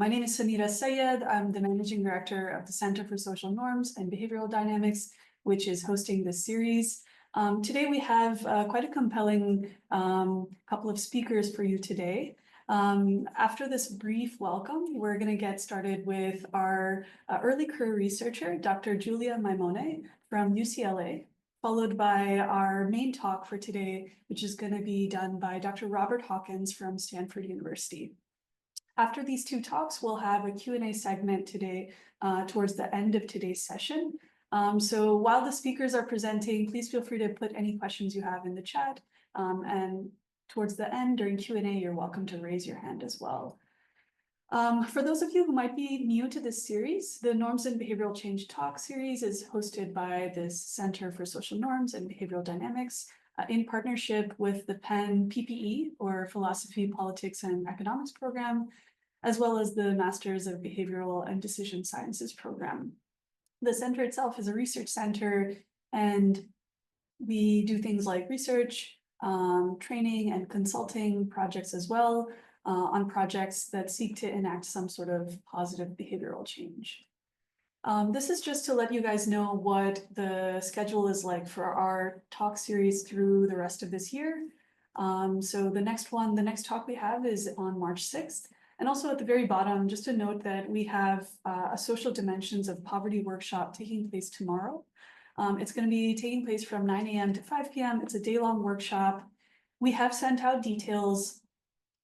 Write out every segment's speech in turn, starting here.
My name is Samira Sayed. I'm the Managing Director of the Center for Social Norms and Behavioral Dynamics, which is hosting this series. Today we have quite a compelling couple of speakers for you today. After this brief welcome, we're going to get started with our early career researcher, Dr. Julia Maimone from UCLA, followed by our main talk for today, which is going to be done by Dr. Robert Hawkins from Stanford University. After these two talks, we'll have a Q&A segment today towards the end of today's session. So while the speakers are presenting, please feel free to put any questions you have in the chat. And towards the end, during Q&A, you're welcome to raise your hand as well. For those of you who might be new to this series, the Norms and Behavioral Change Talk series is hosted by this Center for Social Norms and Behavioral Dynamics in partnership with the Penn PPE, or Philosophy, Politics, and Economics program, as well as the Masters of Behavioral and Decision Sciences program. The center itself is a research center, and we do things like research, training, and consulting projects as well on projects that seek to enact some sort of positive behavioral change. This is just to let you guys know what the schedule is like for our talk series through the rest of this year. So the next talk we have is on March 6th. And also at the very bottom, just to note that we have a social dimensions of poverty workshop taking place tomorrow. It's going to be taking place from 9 a.m. to 5 p.m. It's a day-long workshop. We have sent out details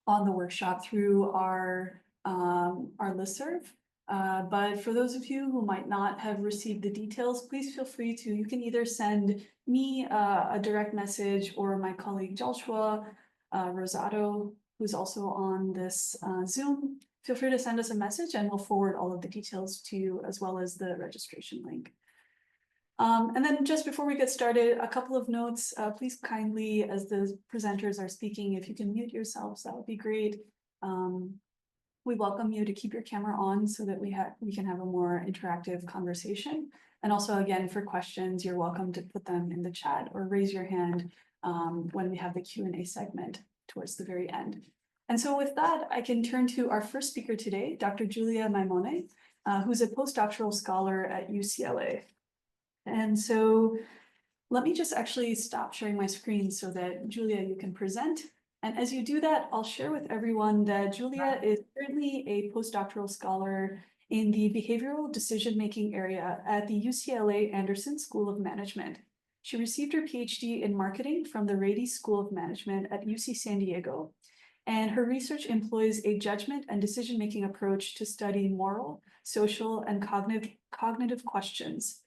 on the workshop through our listserv. But for those of you who might not have received the details, please feel free to, you can either send me a direct message or my colleague Joshua Rosado, who's also on this Zoom. Feel free to send us a message and we'll forward all of the details to you as well as the registration link. And then just before we get started, a couple of notes. Please kindly, as the presenters are speaking, if you can mute yourselves, that would be great. We welcome you to keep your camera on so that we can have a more interactive conversation. And also, again, for questions, you're welcome to put them in the chat or raise your hand when we have the Q&A segment towards the very end. And so with that, I can turn to our first speaker today, Dr. Julia Maimone, who's a postdoctoral scholar at UCLA. And so let me just actually stop sharing my screen so that, Julia, you can present. And as you do that, I'll share with everyone that Julia is currently a postdoctoral scholar in the behavioral decision-making area at the UCLA Anderson School of Management. She received her PhD in marketing from the Rady School of Management at UC San Diego. And her research employs a judgment and decision-making approach to study moral, social, and cognitive questions,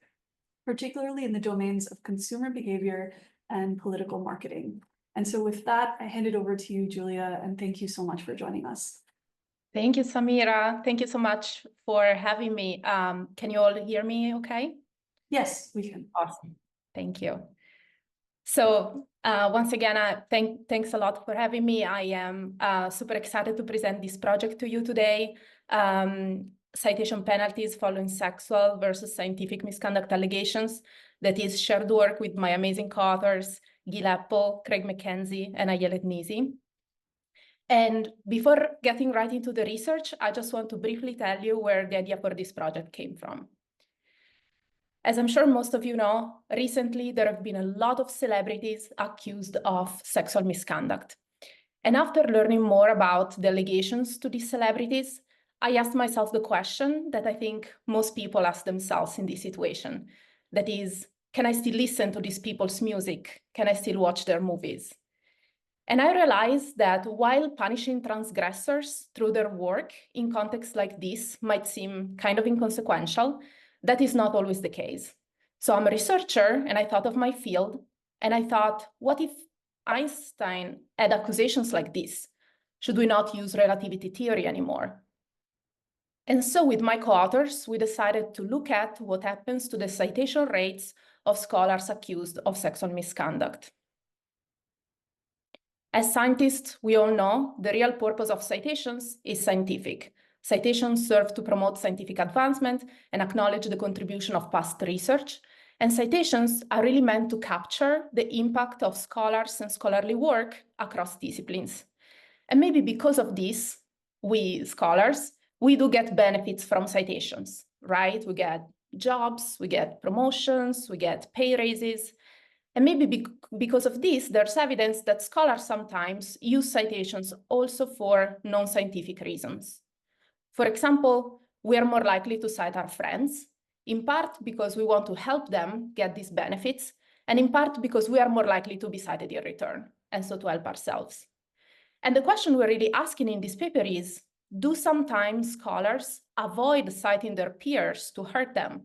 particularly in the domains of consumer behavior and political marketing. And so with that, I hand it over to you, Julia, and thank you so much for joining us. Thank you, Samira. Thank you so much for having me. Can you all hear me okay? Yes, we can. Awesome. Thank you. So once again, thanks a lot for having me. I am super excited to present this project to you today. Citation penalties following sexual versus scientific misconduct allegations. That is shared work with my amazing co-authors, Gil Apple, Craig McKenzie, and Ayelet Nizi. And before getting right into the research, I just want to briefly tell you where the idea for this project came from. As I'm sure most of you know, recently there have been a lot of celebrities accused of sexual misconduct. And after learning more about the allegations to these celebrities, I asked myself the question that I think most people ask themselves in this situation. That is, can I still listen to these people's music? Can I still watch their movies? And I realized that while punishing transgressors through their work in contexts like this might seem kind of inconsequential, that is not always the case. So I'm a researcher and I thought of my field and I thought, what if Einstein had accusations like this? Should we not use relativity theory anymore? And so with my co-authors, we decided to look at what happens to the citation rates of scholars accused of sexual misconduct. As scientists, we all know the real purpose of citations is scientific. Citations serve to promote scientific advancement and acknowledge the contribution of past research. And citations are really meant to capture the impact of scholars and scholarly work across disciplines. And maybe because of this, we scholars we do get benefits from citations, right? We get jobs, we get promotions, we get pay raises. And maybe because of this, there's evidence that scholars sometimes use citations also for non-scientific reasons. For example, we are more likely to cite our friends, in part because we want to help them get these benefits, and in part because we are more likely to be cited in return, and so to help ourselves. And the question we're really asking in this paper is, do sometimes scholars avoid citing their peers to hurt them?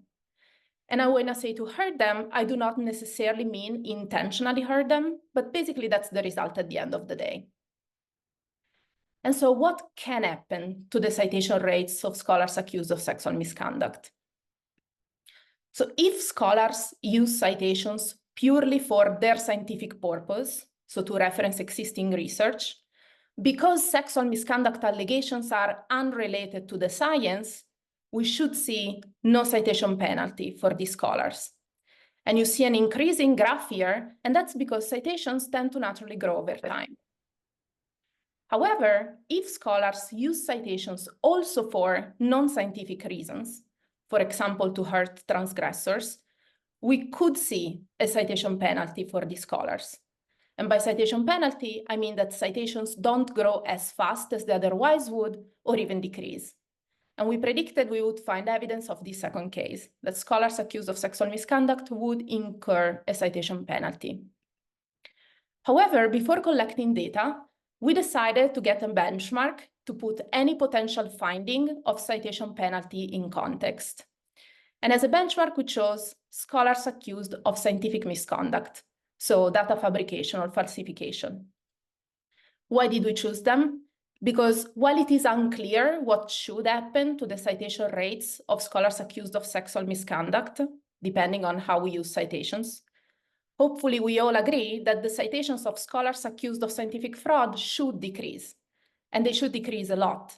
And when I say to hurt them, I do not necessarily mean intentionally hurt them, but basically that's the result at the end of the day. And so what can happen to the citation rates of scholars accused of sexual misconduct? So if scholars use citations purely for their scientific purpose, so to reference existing research, because sexual misconduct allegations are unrelated to the science, we should see no citation penalty for these scholars. And you see an increasing graph here, and that's because citations tend to naturally grow over time. However, if scholars use citations also for non-scientific reasons, for example, to hurt transgressors, we could see a citation penalty for these scholars. And by citation penalty, I mean that citations don't grow as fast as they otherwise would, or even decrease. And we predicted we would find evidence of this second case, that scholars accused of sexual misconduct would incur a citation penalty. However, before collecting data, we decided to get a benchmark to put any potential finding of citation penalty in context. And as a benchmark, we chose scholars accused of scientific misconduct, so data fabrication or falsification. Why did we choose them? Because while it is unclear what should happen to the citation rates of scholars accused of sexual misconduct, depending on how we use citations, hopefully we all agree that the citations of scholars accused of scientific fraud should decrease, and they should decrease a lot.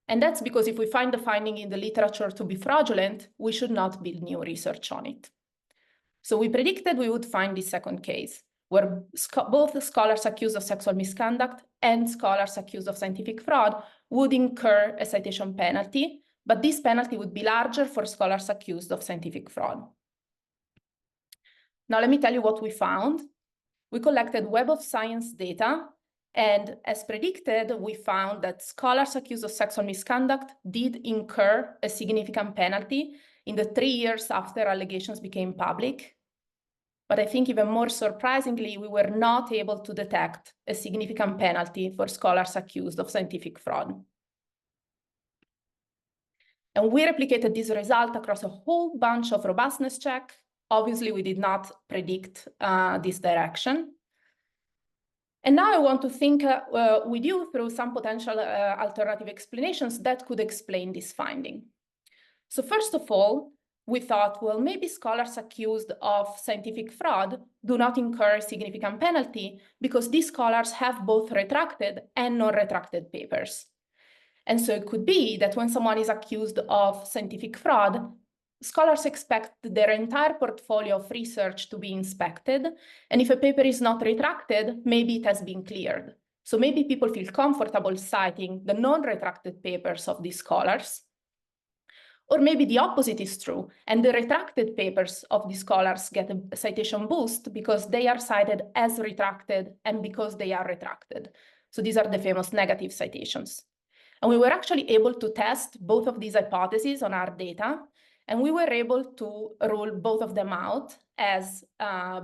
And that's because if we find the finding in the literature to be fraudulent, we should not build new research on it. So we predicted we would find this second case, where both scholars accused of sexual misconduct and scholars accused of scientific fraud would incur a citation penalty, but this penalty would be larger for scholars accused of scientific fraud. Now, let me tell you what we found. We collected Web of Science data, and as predicted, we found that scholars accused of sexual misconduct did incur a significant penalty in the 3 years after allegations became public. But I think even more surprisingly, we were not able to detect a significant penalty for scholars accused of scientific fraud. And we replicated this result across a whole bunch of robustness checks. Obviously, we did not predict this direction. And now I want to think with you through some potential alternative explanations that could explain this finding. So first of all, we thought, well, maybe scholars accused of scientific fraud do not incur a significant penalty because these scholars have both retracted and non-retracted papers. And so it could be that when someone is accused of scientific fraud, scholars expect their entire portfolio of research to be inspected. And if a paper is not retracted, maybe it has been cleared. So maybe people feel comfortable citing the non-retracted papers of these scholars. Or maybe the opposite is true, and the retracted papers of the scholars get a citation boost because they are cited as retracted and because they are retracted. So these are the famous negative citations. And we were actually able to test both of these hypotheses on our data, and we were able to rule both of them out as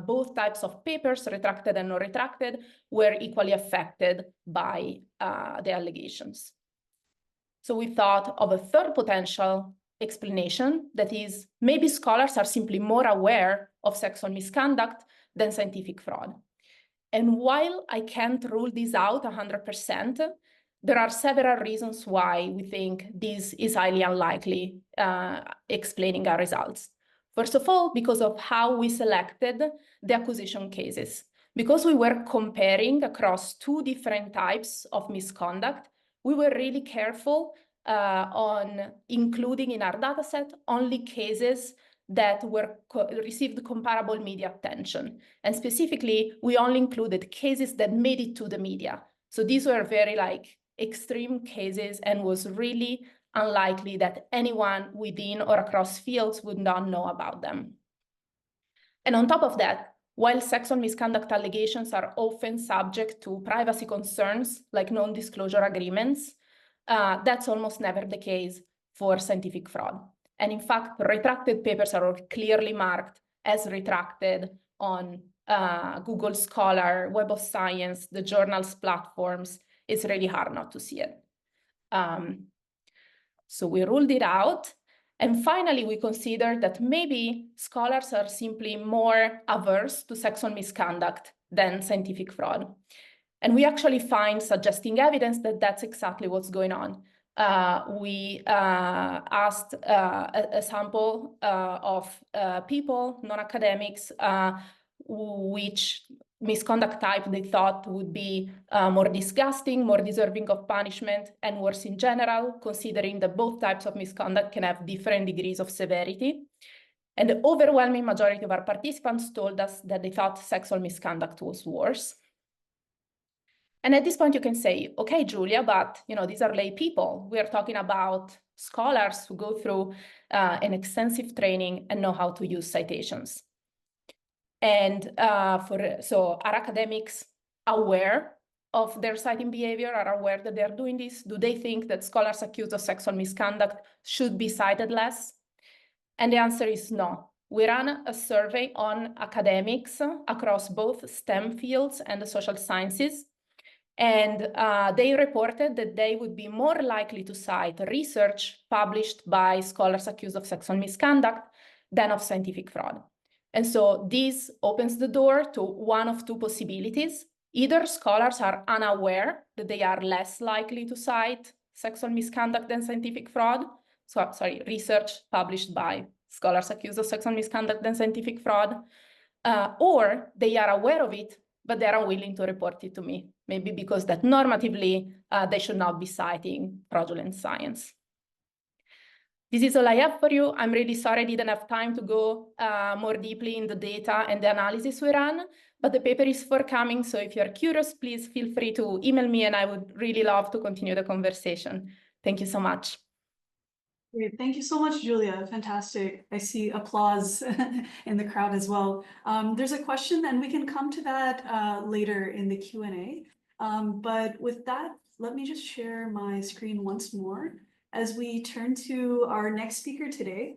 both types of papers, retracted and non-retracted, were equally affected by the allegations. So we thought of a third potential explanation, that is, maybe scholars are simply more aware of sexual misconduct than scientific fraud. And while I can't rule this out 100%, there are several reasons why we think this is highly unlikely explaining our results. First of all, because of how we selected the acquisition cases. Because we were comparing across two different types of misconduct, we were really careful on including in our dataset only cases that received comparable media attention. And specifically, we only included cases that made it to the media. So these were very extreme cases and was really unlikely that anyone within or across fields would not know about them. And on top of that, while sexual misconduct allegations are often subject to privacy concerns like non-disclosure agreements, that's almost never the case for scientific fraud. And in fact, retracted papers are clearly marked as retracted on Google Scholar, Web of Science, the journal's platforms. It's really hard not to see it. So we ruled it out. And finally, we considered that maybe scholars are simply more averse to sexual misconduct than scientific fraud. And we actually find suggesting evidence that that's exactly what's going on. We asked a sample of people, non-academics, which misconduct type they thought would be more disgusting, more deserving of punishment, and worse in general, considering that both types of misconduct can have different degrees of severity. And the overwhelming majority of our participants told us that they thought sexual misconduct was worse. And at this point, you can say, okay, Julia, but these are lay people. We are talking about scholars who go through an extensive training and know how to use citations. And so are academics aware of their citing behavior, are aware that they're doing this? Do they think that scholars accused of sexual misconduct should be cited less? And the answer is no. We ran a survey on academics across both STEM fields and the social sciences. And they reported that they would be more likely to cite research published by scholars accused of sexual misconduct than of scientific fraud. And so this opens the door to one of two possibilities. Either scholars are unaware that they are less likely to cite sexual misconduct than scientific fraud. So, sorry, research published by scholars accused of sexual misconduct than scientific fraud. Or they are aware of it, but they're unwilling to report it to me, maybe because that normatively they should not be citing fraudulent science. This is all I have for you. I'm really sorry I didn't have time to go more deeply in the data and the analysis we ran, but the paper is forthcoming, so if you're curious, please feel free to email me, and I would really love to continue the conversation. Thank you so much. Great. Thank you so much, Julia. Fantastic. I see applause in the crowd as well. There's a question, and we can come to that later in the Q&A. But with that, let me just share my screen once more as we turn to our next speaker today,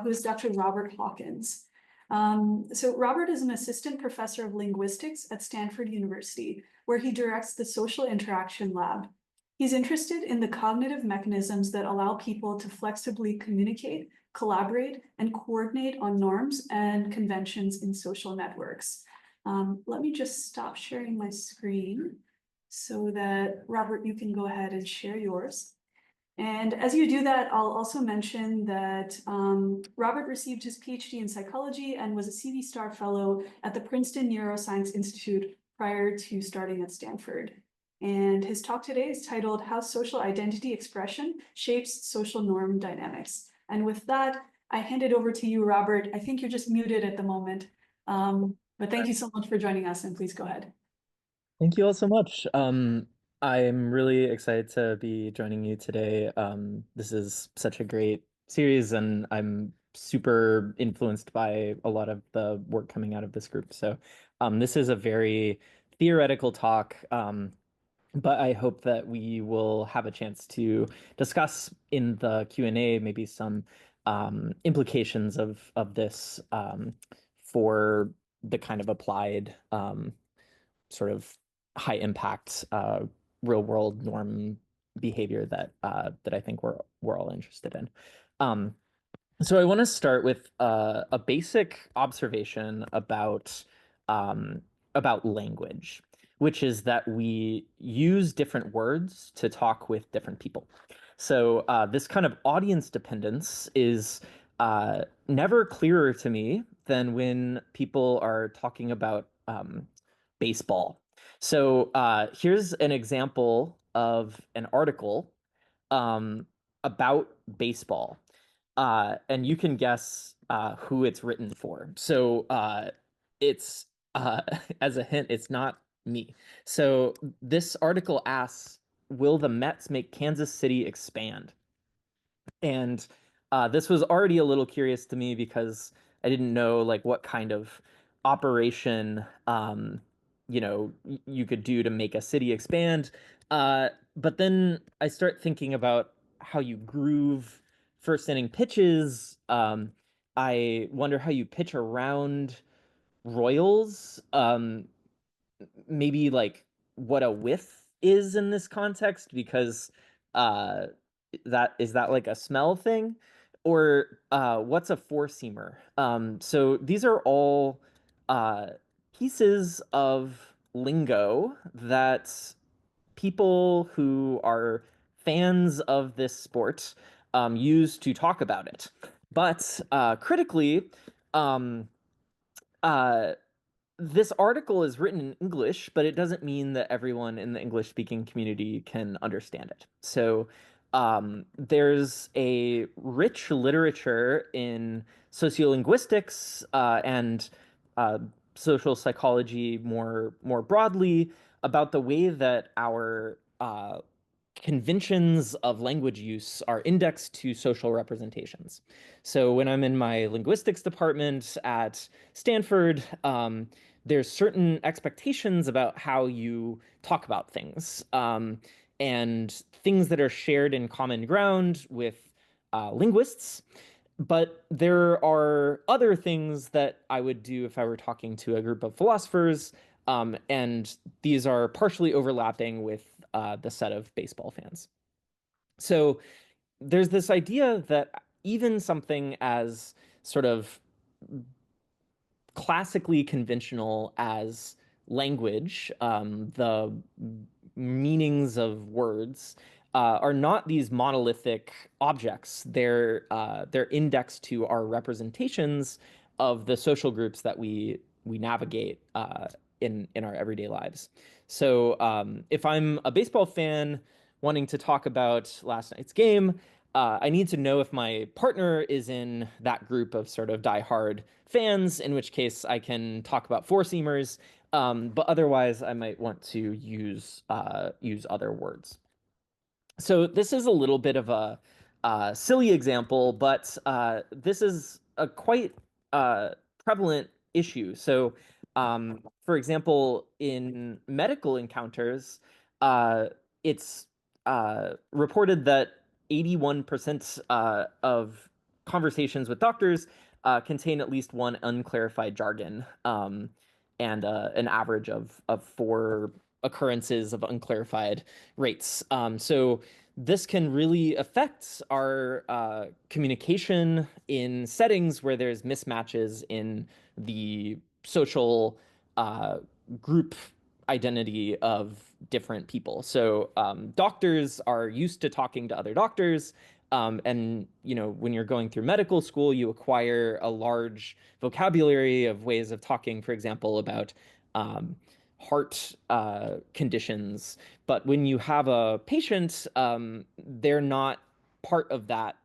who is Dr. Robert Hawkins. So Robert is an assistant professor of linguistics at Stanford University, where he directs the Social Interaction Lab. He's interested in the cognitive mechanisms that allow people to flexibly communicate, collaborate, and coordinate on norms and conventions in social networks. Let me just stop sharing my screen so that, Robert, you can go ahead and share yours. And as you do that, I'll also mention that Robert received his PhD in psychology and was a CV Star Fellow at the Princeton Neuroscience Institute prior to starting at Stanford. And his talk today is titled How Social Identity Expression Shapes Social Norm Dynamics. And with that, I hand it over to you, Robert. I think you're just muted at the moment. But thank you so much for joining us, and please go ahead. Thank you all so much. I'm really excited to be joining you today. This is such a great series, and I'm super influenced by a lot of the work coming out of this group. So this is a very theoretical talk, but I hope that we will have a chance to discuss in the Q&A maybe some implications of this for the kind of applied sort of high impact real world norm behavior that I think we're all interested in. So I want to start with a basic observation about language, which is that we use different words to talk with different people. So this kind of audience dependence is never clearer to me than when people are talking about baseball. So here's an example of an article about baseball. And you can guess who it's written for. So it's, as a hint, it's not me. So this article asks, will the Mets make Kansas City expand? And this was already a little curious to me because I didn't know like what kind of operation you could do to make a city expand. But then I start thinking about how you groove first inning pitches. I wonder how you pitch around royals. Maybe like what a whiff is in this context, because uh that like a smell thing, or what's a four-seamer. So these are all uh pieces of lingo that people who are fans of this sport use to talk about it. But critically, um uh this article is written in English, but it doesn't mean that everyone in the English speaking community can understand it. So there's a rich literature in sociolinguistics and uh, social psychology more broadly about the way that our conventions of language use are indexed to social representations. So when I'm in my linguistics department at Stanford, there's certain expectations about how you talk about things, and things that are shared in common ground with linguists. But there are other things that I would do if I were talking to a group of philosophers, and these are partially overlapping with the set of baseball fans. So there's this idea that even something as sort of classically conventional as language, the meanings of words, are not these monolithic objects. They're indexed to our representations of the social groups that we navigate in our everyday lives. So if I'm a baseball fan wanting to talk about last night's game, I need to know if my partner is in that group of sort of diehard fans, in which case I can talk about four-seamers. But otherwise, I might want to use other words. So this is a little bit of a silly example, but this is a quite prevalent issue. So, for example, in medical encounters, it's reported that 81% of conversations with doctors contain at least one unclarified jargon, and an average of 4 occurrences of unclarified rates. So this can really affect our communication in settings where there's mismatches in the social group identity of different people. So doctors are used to talking to other doctors. And when you're going through medical school, you acquire a large vocabulary of ways of talking, for example, about heart conditions. But when you have a patient, they're not part of that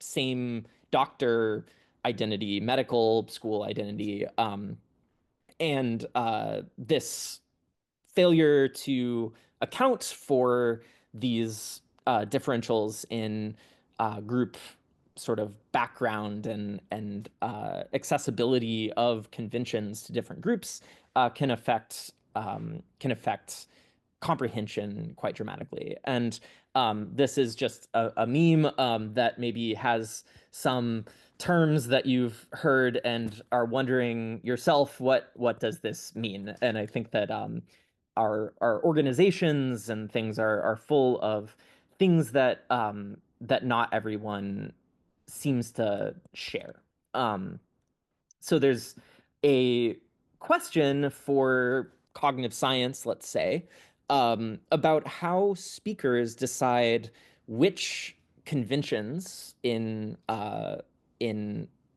same doctor identity, medical school identity. And this failure to account for these differentials in group sort of background and accessibility of conventions to different groups can affect comprehension quite dramatically. And this is just a meme that maybe has some terms that you've heard and are wondering yourself, what does this mean? And I think that our organizations and things are full of things that that not everyone seems to share. So there's a question for cognitive science, let's say, about how speakers decide which conventions in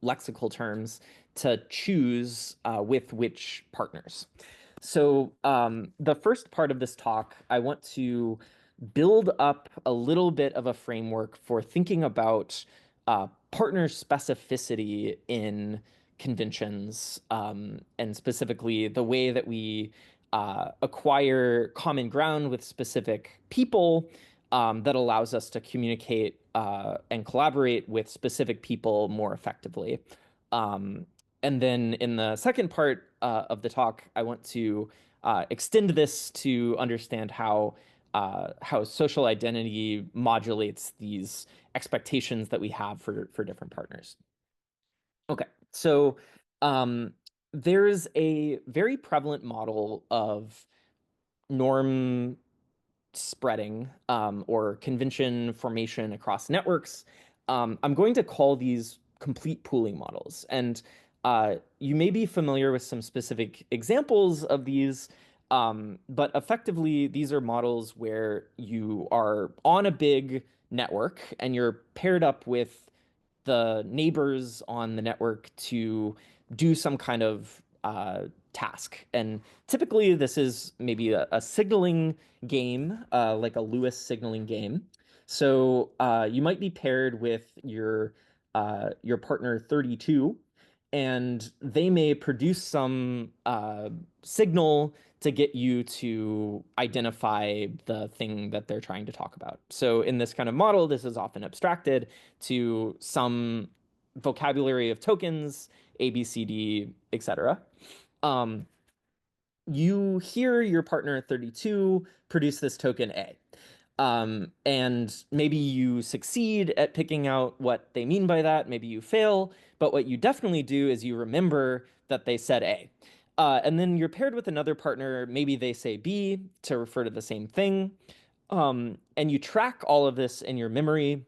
lexical terms to choose with which partners. So the first part of this talk, I want to build up a little bit of a framework for thinking about partner specificity in conventions, and specifically the way that we acquire common ground with specific people that allows us to communicate and collaborate with specific people more effectively. And then in the second part of the talk, I want to extend this to understand how social identity modulates these expectations that we have for different partners. Okay, so there's a very prevalent model of norm spreading or convention formation across networks. I'm going to call these complete pooling models. And you may be familiar with some specific examples of these, but effectively, these are models where you are on a big network and you're paired up with the neighbors on the network to do some kind of task. And typically, this is maybe a signaling game, like a Lewis signaling game. So you might be paired with your partner 32, and they may produce some signal to get you to identify the thing that they're trying to talk about. So in this kind of model, this is often abstracted to some vocabulary of tokens, A, B, C, D, etc. You hear your partner 32 produce this token A. And maybe you succeed at picking out what they mean by that. Maybe you fail. But what you definitely do is you remember that they said A. And then you're paired with another partner. Maybe they say B to refer to the same thing. And you track all of this in your memory.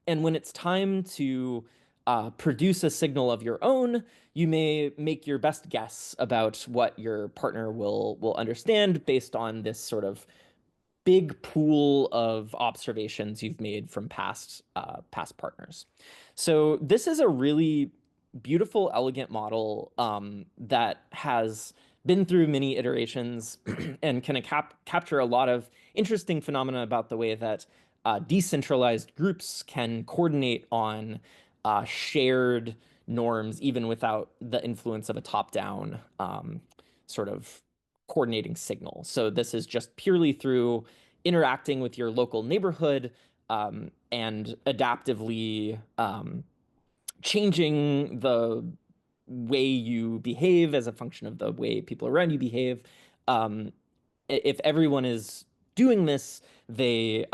And when it's time to produce a signal of your own, you may make your best guess about what your partner will understand based on this sort of big pool of observations you've made from past partners. So this is a really beautiful, elegant model that has been through many iterations and can capture a lot of interesting phenomena about the way that decentralized groups can coordinate on shared norms, even without the influence of a top-down sort of coordinating signal. So this is just purely through interacting with your local neighborhood and adaptively changing the way you behave as a function of the way people around you behave. If everyone is doing this, they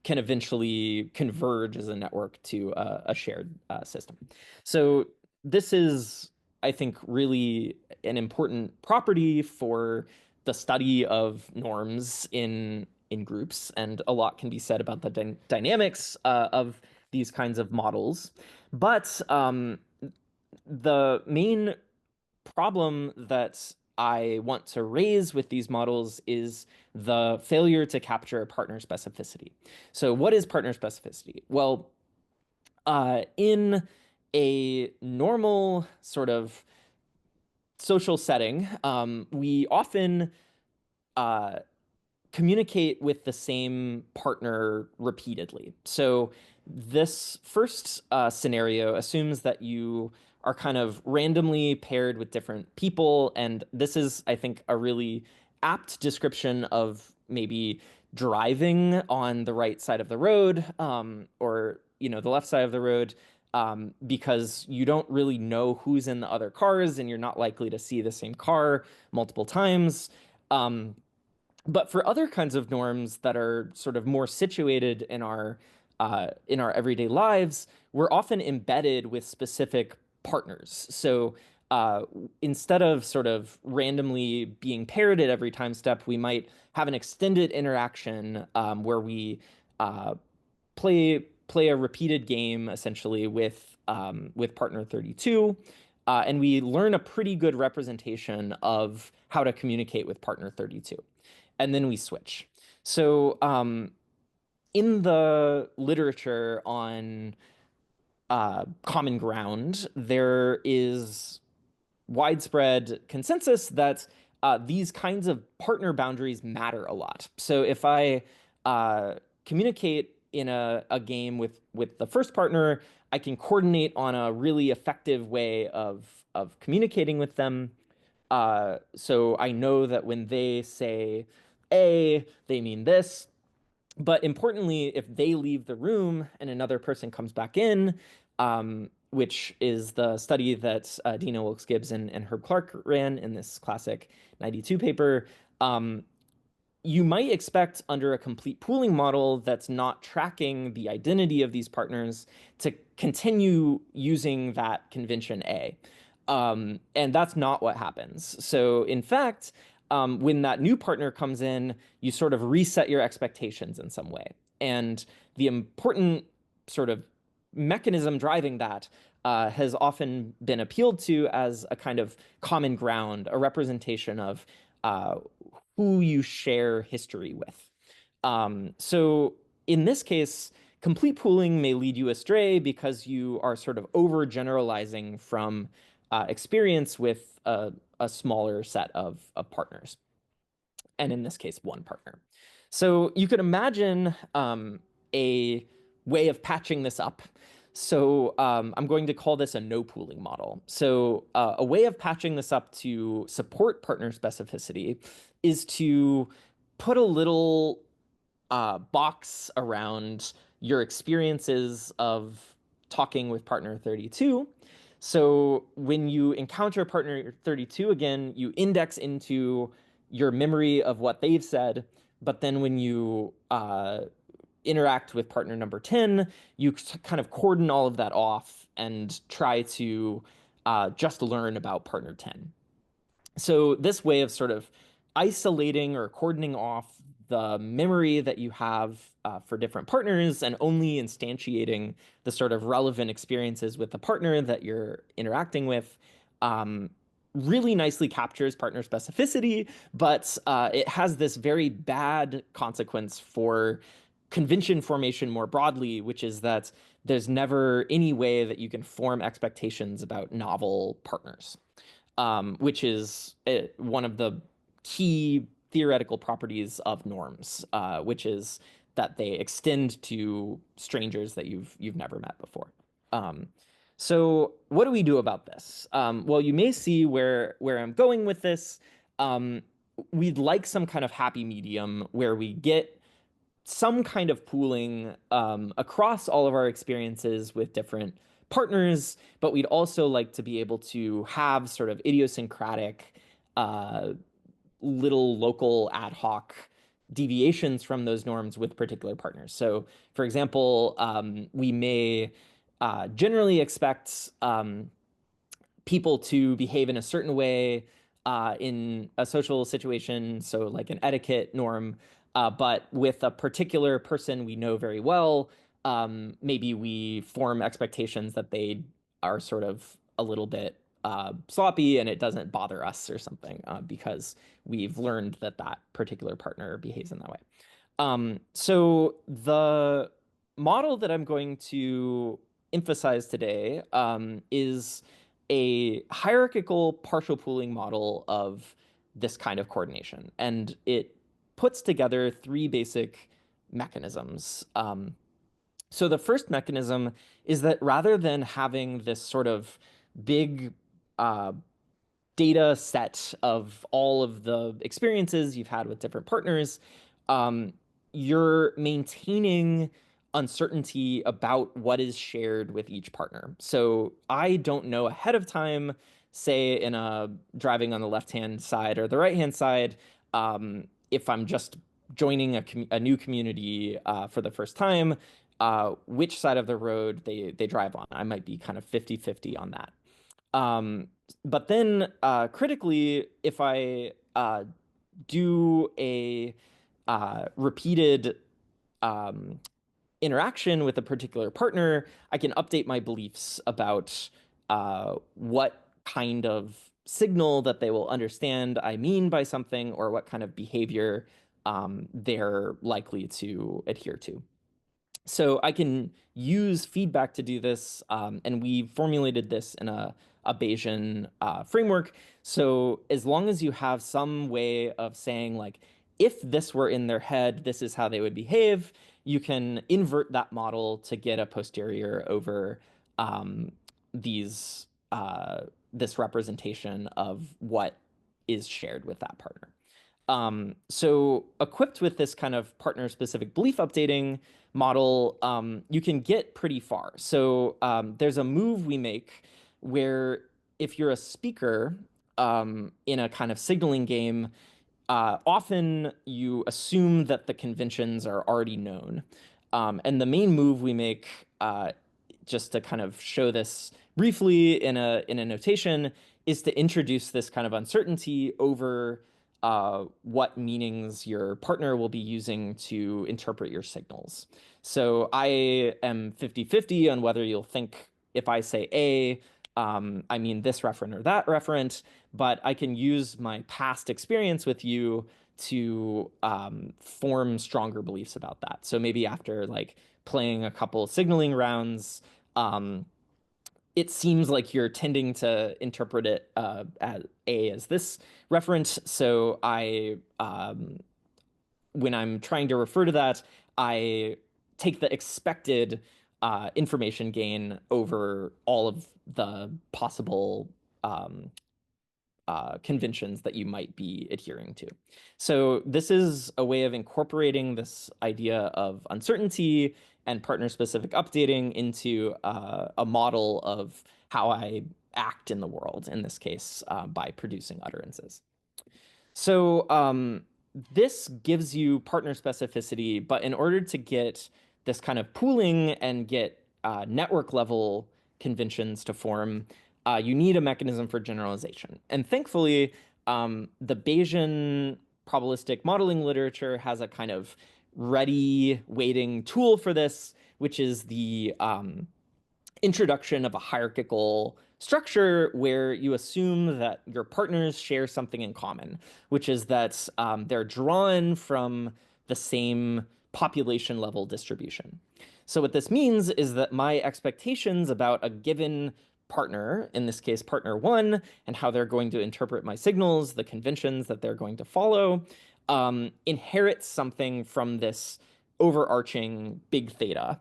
can eventually converge as a network to a shared system. So this is, I think, really an important property for the study of norms in groups, and a lot can be said about the dynamics of these kinds of models. But the main problem that I want to raise with these models is the failure to capture partner specificity. So what is partner specificity? Well, in a normal sort of social setting, we often communicate with the same partner repeatedly. So this first scenario assumes that you are kind of randomly paired with different people. And this is, I think, a really apt description of maybe driving on the right side of the road or, the left side of the road because you don't really know who's in the other cars and you're not likely to see the same car multiple times. But for other kinds of norms that are sort of more situated in our everyday lives, we're often embedded with specific partners. So instead of sort of randomly being paired at every time step, we might have an extended interaction where we play a repeated game essentially with partner 32. And we learn a pretty good representation of how to communicate with partner 32. And then we switch. So in the literature on common ground, there is widespread consensus that these kinds of partner boundaries matter a lot. So if I communicate in a game with the first partner, I can coordinate on a really effective way of communicating with them. So I know that when they say A, they mean this. But importantly, if they leave the room and another person comes back in, which is the study that Dina Wilkes-Gibbs and Herb Clark ran in this classic 92 paper, you might expect under a complete pooling model that's not tracking the identity of these partners to continue using that convention A. And that's not what happens. So in fact, when that new partner comes in, you sort of reset your expectations in some way. And the important sort of mechanism driving that has often been appealed to as a kind of common ground, a representation of who you share history with. So in this case, complete pooling may lead you astray because you are sort of overgeneralizing from experience with a smaller set of partners. And in this case, one partner. So you could imagine a way of patching this up. So I'm going to call this a no pooling model. So a way of patching this up to support partner specificity is to put a little box around your experiences of talking with partner 32. So when you encounter partner 32 again, you index into your memory of what they've said. But then when you interact with partner number 10, you kind of cordon all of that off and try to just learn about partner 10. So this way of sort of isolating or cordoning off the memory that you have for different partners and only instantiating the sort of relevant experiences with the partner that you're interacting with really nicely captures partner specificity, but it has this very bad consequence for convention formation more broadly, which is that there's never any way that you can form expectations about novel partners, which is one of the key theoretical properties of norms, which is that they extend to strangers that you've never met before. So what do we do about this? Well, you may see where I'm going with this. We'd like some kind of happy medium where we get some kind of pooling across all of our experiences with different partners, but we'd also like to be able to have sort of idiosyncratic little local ad hoc deviations from those norms with particular partners. So for example, we may generally expect people to behave in a certain way in a social situation, so like an etiquette norm, but with a particular person we know very well, maybe we form expectations that they are sort of a little bit sloppy and it doesn't bother us or something because we've learned that that particular partner behaves in that way. So the model that I'm going to emphasize today is a hierarchical partial pooling model of this kind of coordination. And it puts together three basic mechanisms. So the first mechanism is that rather than having this sort of big data set of all of the experiences you've had with different partners, you're maintaining uncertainty about what is shared with each partner. So I don't know ahead of time, say in a driving on the left-hand side or the right-hand side, if I'm just joining a new community for the first time, which side of the road they drive on. I might be kind of 50-50 on that. But then critically, if I do a repeated interaction with a particular partner, I can update my beliefs about what kind of signal that they will understand I mean by something or what kind of behavior they're likely to adhere to. So I can use feedback to do this, and we formulated this in a Bayesian framework. So as long as you have some way of saying, like, if this were in their head, this is how they would behave, you can invert that model to get a posterior over this representation of what is shared with that partner. So equipped with this kind of partner-specific belief updating model, you can get pretty far. So there's a move we make where if you're a speaker in a kind of signaling game, often you assume that the conventions are already known. And the main move we make, just to kind of show this briefly in a notation, is to introduce this kind of uncertainty over what meanings your partner will be using to interpret your signals. So I am 50-50 on whether you'll think if I say A, I mean this referent or that referent, but I can use my past experience with you to form stronger beliefs about that. So maybe after like playing a couple signaling rounds, it seems like you're tending to interpret it as this reference. So when I'm trying to refer to that, I take the expected information gain over all of the possible conventions that you might be adhering to. So this is a way of incorporating this idea of uncertainty and partner-specific updating into a model of how I act in the world, in this case, by producing utterances. So this gives you partner specificity, but in order to get this kind of pooling and get network level conventions to form, you need a mechanism for generalization. And thankfully, the Bayesian probabilistic modeling literature has a kind of ready waiting tool for this, which is the introduction of a hierarchical structure where you assume that your partners share something in common, which is that they're drawn from the same population level distribution. So what this means is that my expectations about a given partner, in this case partner one, and how they're going to interpret my signals, the conventions that they're going to follow, inherits something from this overarching big theta.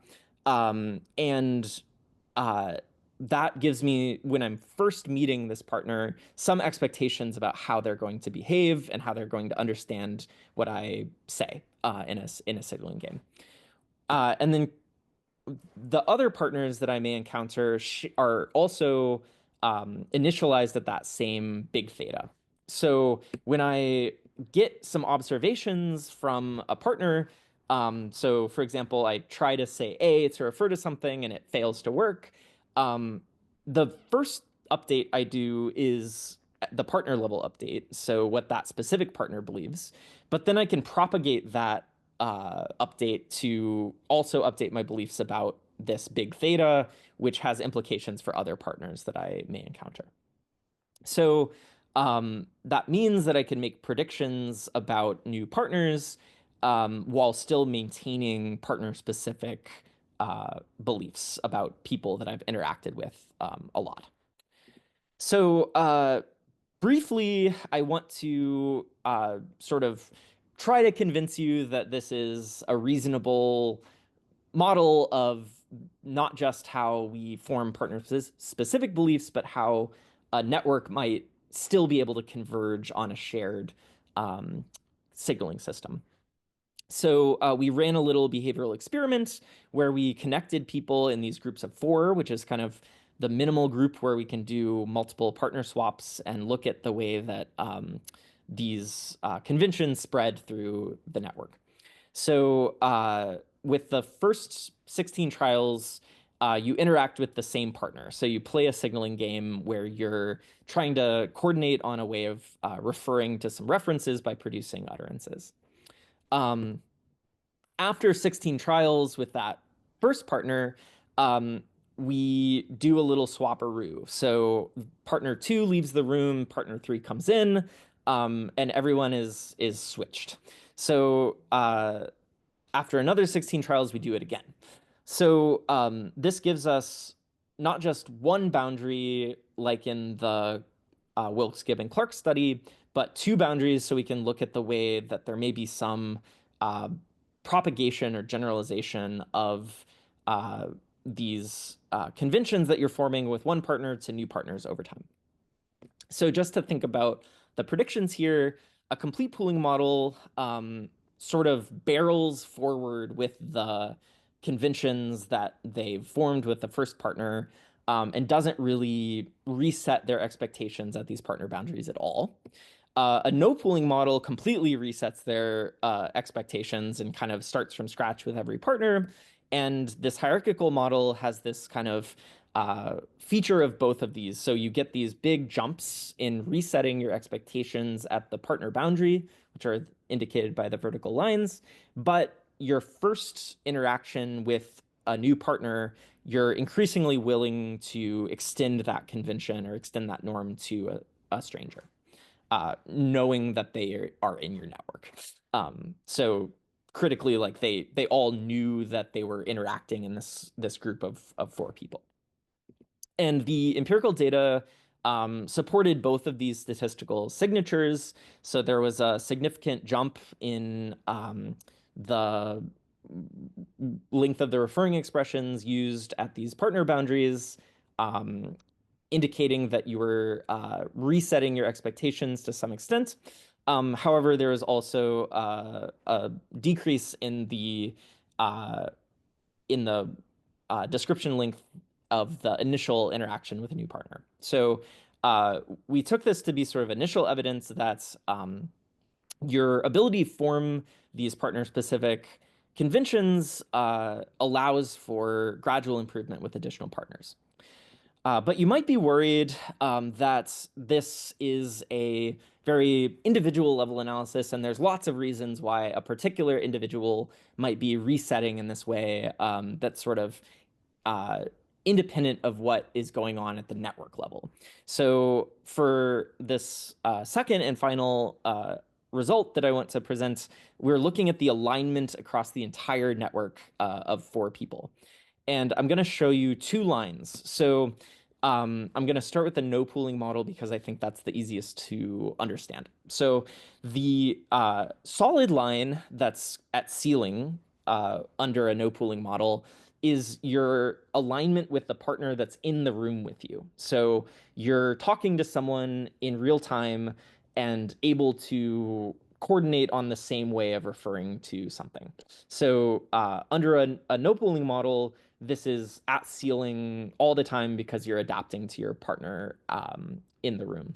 That gives me, when I'm first meeting this partner, some expectations about how they're going to behave and how they're going to understand what I say in a signaling game. And then the other partners that I may encounter are also initialized at that same big theta. So when I get some observations from a partner, so for example, I try to say A to refer to something and it fails to work, the first update I do is the partner level update, so what that specific partner believes. But then I can propagate that update to also update my beliefs about this big theta, which has implications for other partners that I may encounter. So that means that I can make predictions about new partners while still maintaining partner-specific beliefs about people that I've interacted with a lot. So briefly, I want to sort of try to convince you that this is a reasonable model of not just how we form partner-specific beliefs, but how a network might still be able to converge on a shared signaling system. So we ran a little behavioral experiment where we connected people in these groups of 4, which is kind of the minimal group where we can do multiple partner swaps and look at the way that these conventions spread through the network. So with the first 16 trials, you interact with the same partner. So you play a signaling game where you're trying to coordinate on a way of referring to some references by producing utterances. After 16 trials with that first partner, we do a little swapperoo. So partner 2 leaves the room, partner 3 comes in, and everyone is switched. So after another 16 trials, we do it again. So this gives us not just one boundary like in the Wilkes, Gibb, and Clark study, but 2 boundaries so we can look at the way that there may be some propagation or generalization of these conventions that you're forming with one partner to new partners over time. So just to think about the predictions here, a complete pooling model sort of barrels forward with the conventions that they've formed with the first partner and doesn't really reset their expectations at these partner boundaries at all. A no pooling model completely resets their expectations and kind of starts from scratch with every partner. And this hierarchical model has this kind of feature of both of these. So you get these big jumps in resetting your expectations at the partner boundary, which are indicated by the vertical lines. But your first interaction with a new partner, you're increasingly willing to extend that convention or extend that norm to a stranger, knowing that they are in your network. So critically, like they all knew that they were interacting in this group of 4 people. And the empirical data supported both of these statistical signatures. So there was a significant jump in the length of the referring expressions used at these partner boundaries, indicating that you were resetting your expectations to some extent. However, there is also a decrease in the description length of the initial interaction with a new partner. So we took this to be sort of initial evidence that your ability to form these partner-specific conventions allows for gradual improvement with additional partners. But you might be worried that this is a very individual level analysis, and there's lots of reasons why a particular individual might be resetting in this way that's sort of independent of what is going on at the network level. So for this second and final result that I want to present, we're looking at the alignment across the entire network of 4 people. And I'm going to show you 2 lines. So I'm going to start with the no pooling model because I think that's the easiest to understand. So the solid line that's at ceiling under a no pooling model is your alignment with the partner that's in the room with you. So you're talking to someone in real time and able to coordinate on the same way of referring to something. So under a no pooling model, this is at ceiling all the time because you're adapting to your partner in the room.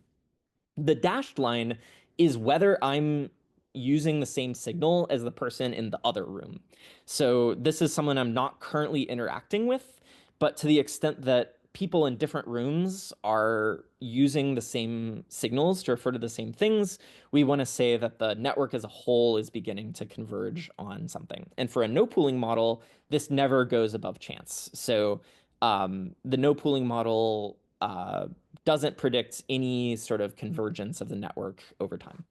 The dashed line is whether I'm using the same signal as the person in the other room. So this is someone I'm not currently interacting with, but to the extent that people in different rooms are using the same signals to refer to the same things, we want to say that the network as a whole is beginning to converge on something. And for a no pooling model, this never goes above chance. So the no pooling model doesn't predict any sort of convergence of the network over time.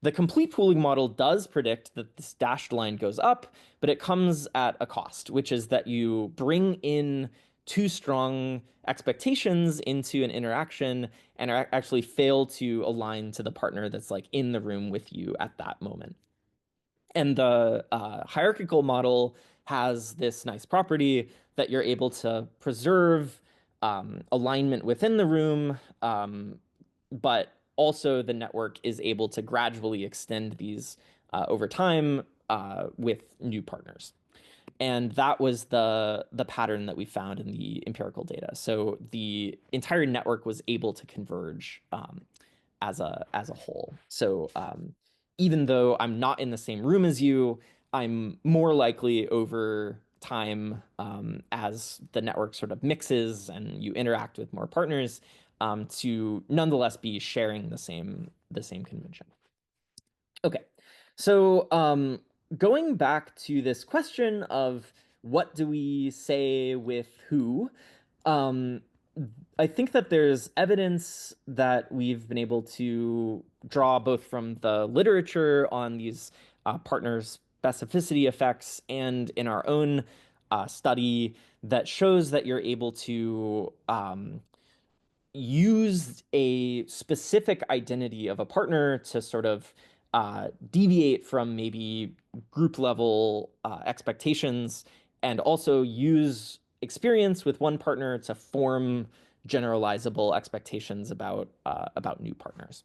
The complete pooling model does predict that this dashed line goes up, but it comes at a cost, which is that you bring in too strong expectations into an interaction and actually fail to align to the partner that's like in the room with you at that moment. And the hierarchical model has this nice property that you're able to preserve alignment within the room, but also the network is able to gradually extend these over time with new partners. And that was the pattern that we found in the empirical data. So the entire network was able to converge as a whole. So even though I'm not in the same room as you, I'm more likely over time as the network sort of mixes and you interact with more partners to nonetheless be sharing the same convention. Okay, so going back to this question of what do we say with who, I think that there's evidence that we've been able to draw both from the literature on these partner specificity effects and in our own study that shows that you're able to use a specific identity of a partner to sort of deviate from maybe group level expectations and also use experience with one partner to form generalizable expectations about new partners.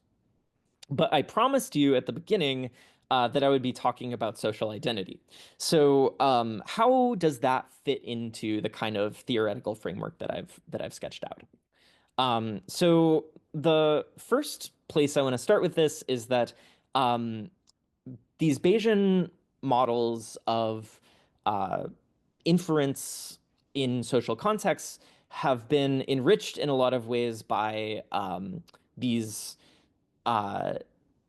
But I promised you at the beginning that I would be talking about social identity. So how does that fit into the kind of theoretical framework that I've sketched out? So the first place I want to start with this is that these Bayesian models of inference in social contexts have been enriched in a lot of ways by these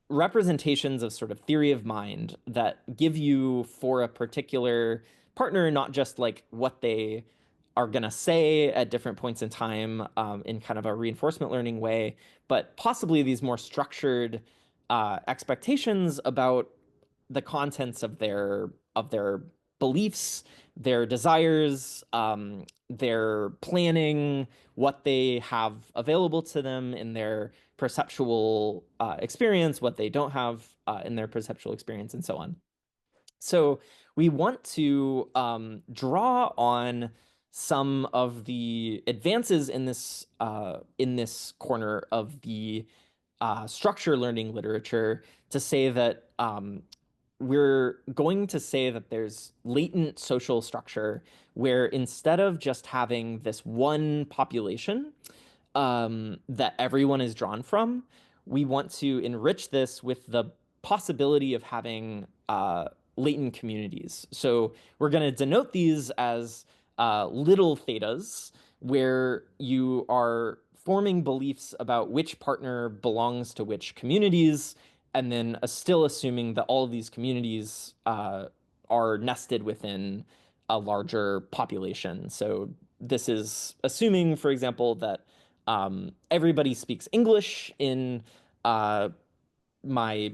representations of sort of theory of mind that give you for a particular partner not just like what they are going to say at different points in time in kind of a reinforcement learning way, but possibly these more structured expectations about the contents of their beliefs, their desires, their planning, what they have available to them in their perceptual experience, what they don't have in their perceptual experience, and so on. So we want to draw on some of the advances in this corner of the structure learning literature to say that we're going to say that there's latent social structure where instead of just having this one population that everyone is drawn from, we want to enrich this with the possibility of having latent communities. So we're going to denote these as little thetas, where you are forming beliefs about which partner belongs to which communities, and then still assuming that all of these communities are nested within a larger population. So this is assuming, for example, that everybody speaks English in my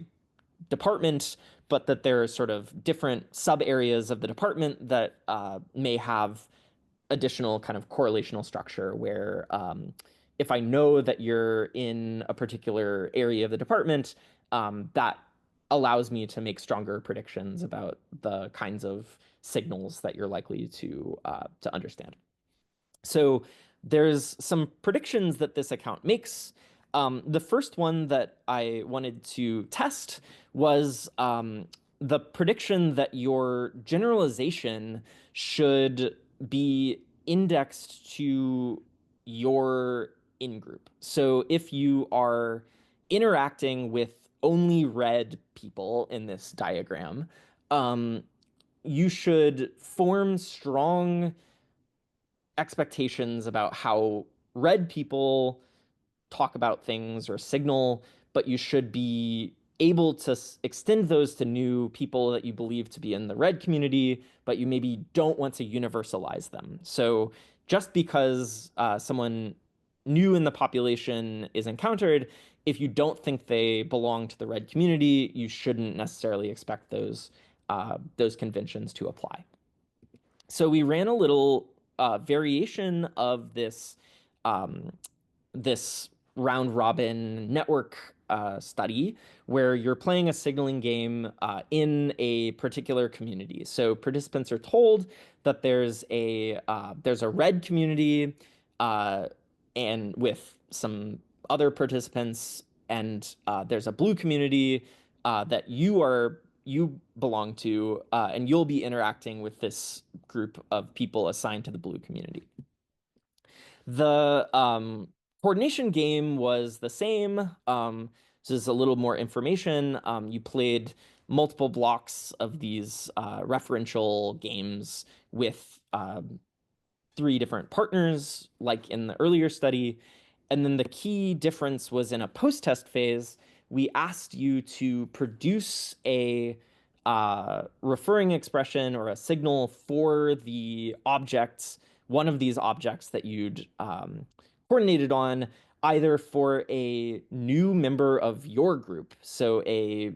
department, but that there are sort of different sub areas of the department that may have additional kind of correlational structure where if I know that you're in a particular area of the department, that allows me to make stronger predictions about the kinds of signals that you're likely to understand. So there's some predictions that this account makes. The first one that I wanted to test was the prediction that your generalization should be indexed to your in-group. So if you are interacting with only red people in this diagram, you should form strong expectations about how red people talk about things or signal, but you should be able to extend those to new people that you believe to be in the red community, but you maybe don't want to universalize them. So just because someone new in the population is encountered, if you don't think they belong to the red community, you shouldn't necessarily expect those conventions to apply. So we ran a little variation of this this round robin network study where you're playing a signaling game in a particular community. So participants are told that there's a red community and with some other participants, and there's a blue community that you belong to, and you'll be interacting with this group of people assigned to the blue community. The coordination game was the same. This is a little more information. You played multiple blocks of these referential games with 3 different partners, like in the earlier study. And then the key difference was in a post-test phase, we asked you to produce a referring expression or a signal for the objects, one of these objects that you'd coordinated on, either for a new member of your group, so a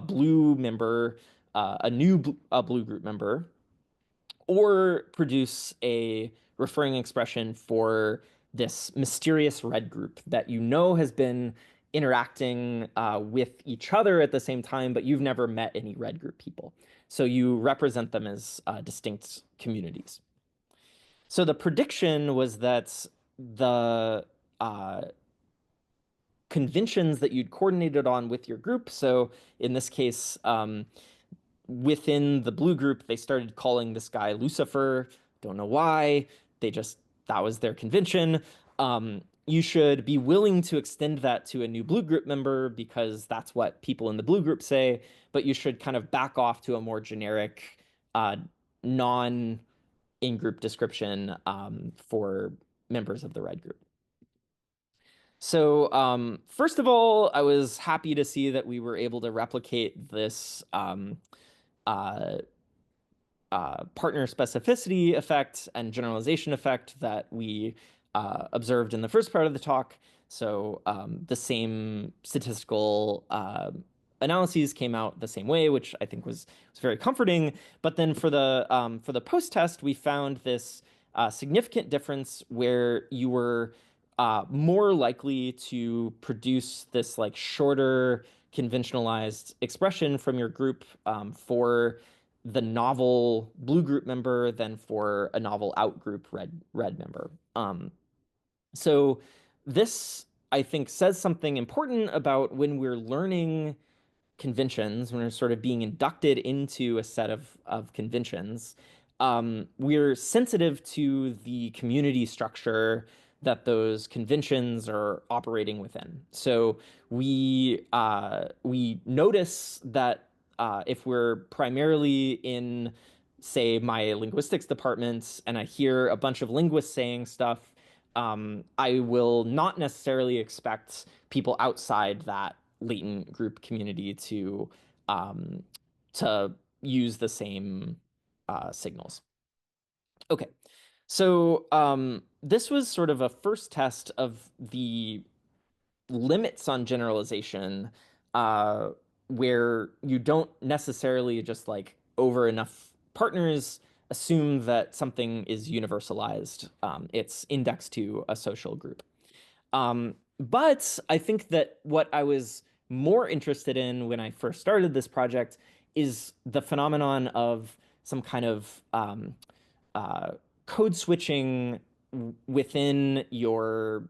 blue member, a blue group member, or produce a referring expression for this mysterious red group that you know has been interacting with each other at the same time, but you've never met any red group people. So you represent them as distinct communities. So the prediction was that the conventions that you'd coordinated on with your group. So in this case, within the blue group, they started calling this guy Lucifer. Don't know why. That was their convention. You should be willing to extend that to a new blue group member because that's what people in the blue group say, but you should kind of back off to a more generic, non-in-group description for members of the red group. So first of all, I was happy to see that we were able to replicate this partner specificity effect and generalization effect that we observed in the first part of the talk. So the same statistical analyses came out the same way, which I think was very comforting. But then for the post-test, we found this significant difference where you were more likely to produce this like shorter conventionalized expression from your group for the novel blue group member than for a novel out group red member. So this, I think, says something important about when we're learning conventions, when we're sort of being inducted into a set of conventions, we're sensitive to the community structure that those conventions are operating within. So we notice that if we're primarily in, say, my linguistics department, and I hear a bunch of linguists saying stuff, I will not necessarily expect people outside that latent group community to use the same signals. Okay, so this was sort of a first test of the limits on generalization, where you don't necessarily just like over enough partners assume that something is universalized. It's indexed to a social group. But I think that what I was more interested in when I first started this project is the phenomenon of some kind of code switching within your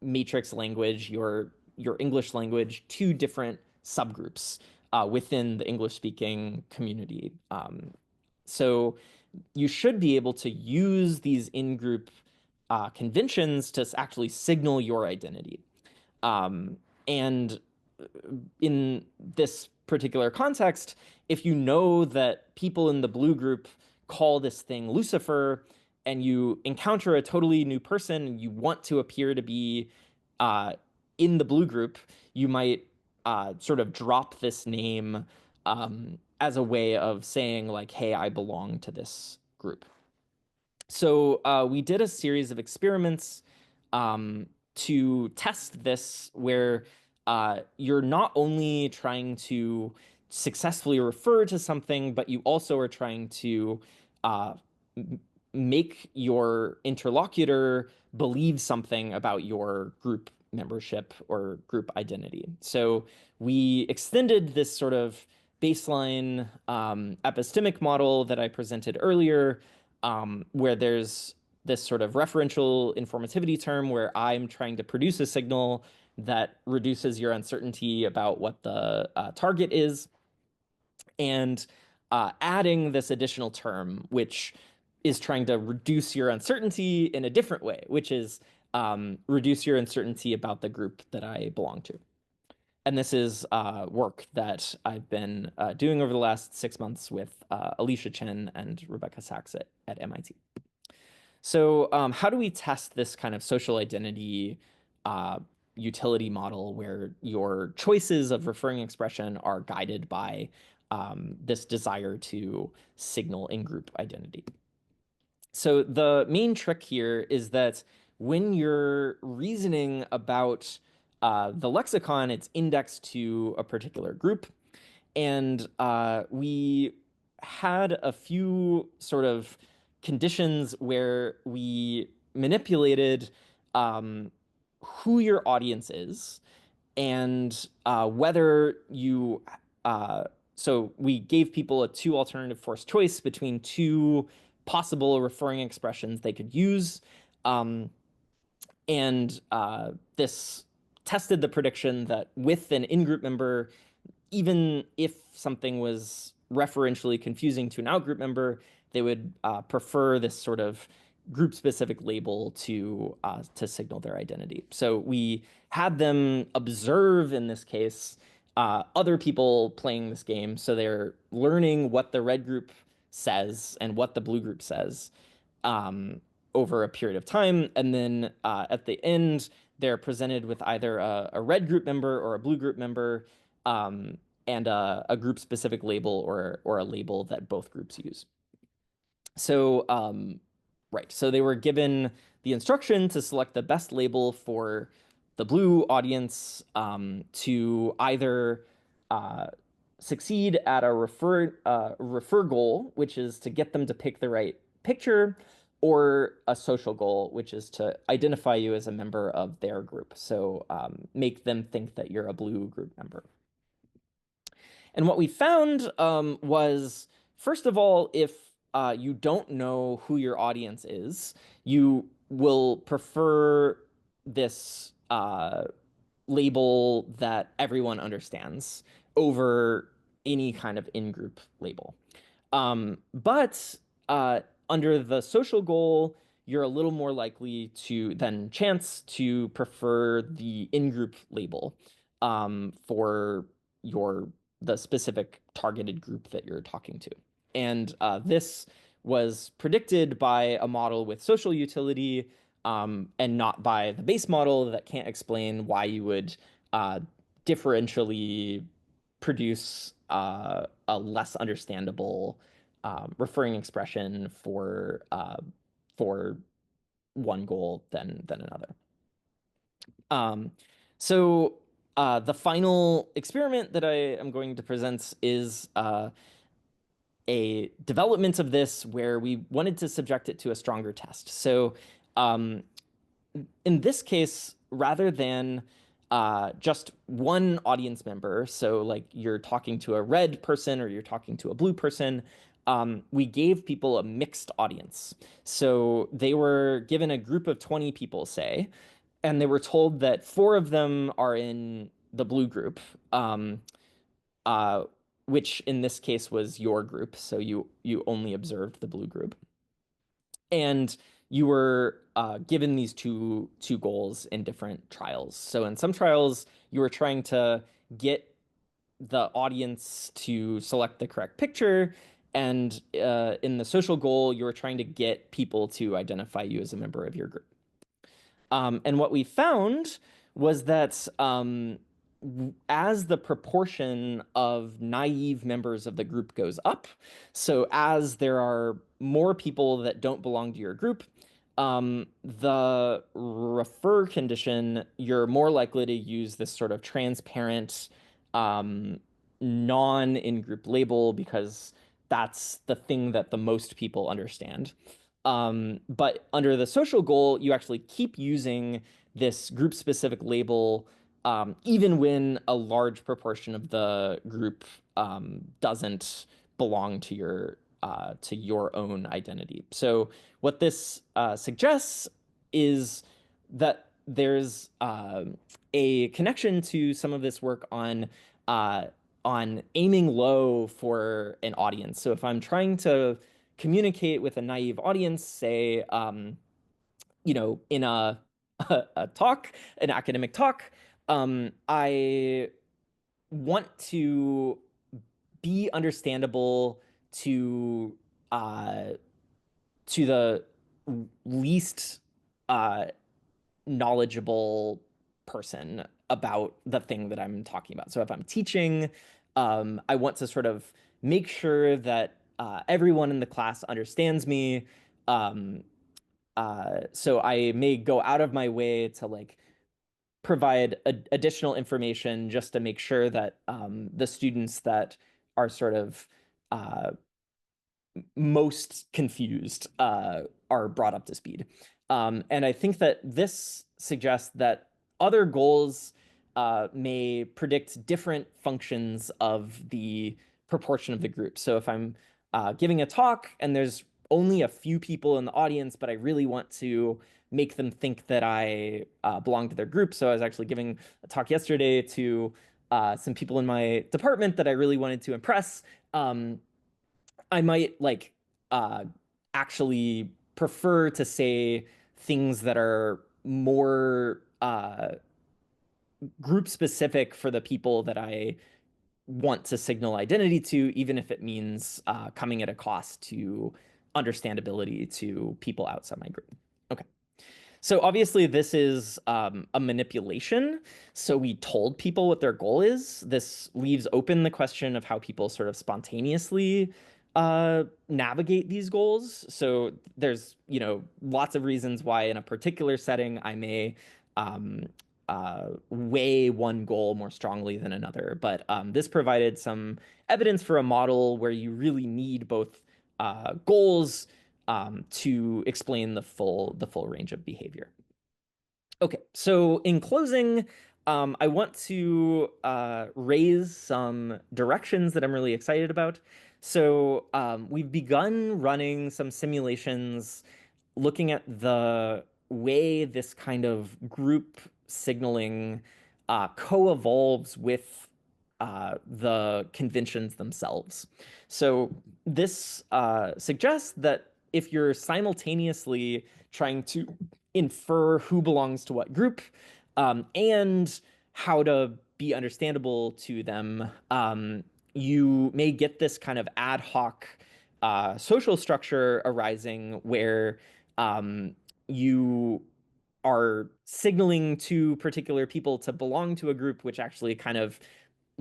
matrix language, your English language, to different subgroups within the English-speaking community. So you should be able to use these in-group conventions to actually signal your identity. And in this particular context, if you know that people in the blue group call this thing Lucifer, and you encounter a totally new person and you want to appear to be in the blue group, you might sort of drop this name as a way of saying like, hey, I belong to this group. So we did a series of experiments to test this, where you're not only trying to successfully refer to something, but you also are trying to make your interlocutor believe something about your group membership or group identity. So we extended this sort of baseline epistemic model that I presented earlier, where there's this sort of referential informativity term where I'm trying to produce a signal that reduces your uncertainty about what the target is, and adding this additional term, which is trying to reduce your uncertainty in a different way, which is reduce your uncertainty about the group that I belong to. And this is work that I've been doing over the last 6 months with Alicia Chen and Rebecca Sachs at MIT. So how do we test this kind of social identity utility model where your choices of referring expression are guided by this desire to signal in-group identity? So the main trick here is that when you're reasoning about the lexicon, it's indexed to a particular group. And we had a few sort of conditions where we manipulated who your audience is, and whether you so we gave people a 2 alternative forced choice between 2 possible referring expressions they could use. And this tested the prediction that with an in-group member, even if something was referentially confusing to an out-group member, they would prefer this sort of group-specific label to signal their identity. So we had them observe, in this case, other people playing this game. So they're learning what the red group says and what the blue group says over a period of time. And then at the end, they're presented with either a red group member or a blue group member, and a group-specific label or a label that both groups use. So, right, so they were given the instruction to select the best label for the blue audience to either succeed at a refer goal, which is to get them to pick the right picture, or a social goal, which is to identify you as a member of their group. So make them think that you're a blue group member. And what we found was, first of all, if you don't know who your audience is, you will prefer this label that everyone understands over any kind of in-group label. But under the social goal, you're a little more likely than chance to prefer the in-group label for the specific targeted group that you're talking to. And this was predicted by a model with social utility and not by the base model that can't explain why you would differentially produce a less understandable referring expression for one goal than another. So the final experiment that I am going to present is a development of this where we wanted to subject it to a stronger test. So in this case, rather than just one audience member, so like you're talking to a red person or you're talking to a blue person, we gave people a mixed audience. So they were given a group of 20 people, say, and they were told that 4 of them are in the blue group, which in this case was your group. So you only observed the blue group. And you were given these two goals in different trials. So in some trials, you were trying to get the audience to select the correct picture. And in the social goal, you were trying to get people to identify you as a member of your group. And what we found was that as the proportion of naive members of the group goes up, so as there are more people that don't belong to your group, the refer condition, you're more likely to use this sort of transparent non-in-group label because that's the thing that the most people understand. But under the social goal, you actually keep using this group-specific label even when a large proportion of the group doesn't belong to your own identity. So what this suggests is that there's a connection to some of this work on aiming low for an audience. So if I'm trying to communicate with a naive audience, say, in a talk, an academic talk, I want to be understandable to the least knowledgeable person about the thing that I'm talking about. So if I'm teaching, I want to sort of make sure that everyone in the class understands me. So I may go out of my way to provide additional information just to make sure that the students that are sort of most confused are brought up to speed. And I think that this suggests that other goals may predict different functions of the proportion of the group. So if I'm giving a talk and there's only a few people in the audience, but I really want to make them think that I belong to their group. So I was actually giving a talk yesterday to some people in my department that I really wanted to impress. I might like actually prefer to say things that are more group specific for the people that I want to signal identity to, even if it means coming at a cost to understandability to people outside my group. Okay. So obviously this is a manipulation. So we told people what their goal is. This leaves open the question of how people sort of spontaneously navigate these goals. So there's, lots of reasons why in a particular setting I may weigh one goal more strongly than another. But this provided some evidence for a model where you really need both goals to explain the full range of behavior. Okay, so in closing, I want to raise some directions that I'm really excited about. So we've begun running some simulations looking at the way this kind of group signaling co-evolves with the conventions themselves. So this suggests that if you're simultaneously trying to infer who belongs to what group and how to be understandable to them, you may get this kind of ad hoc social structure arising where you are signaling to particular people to belong to a group, which actually kind of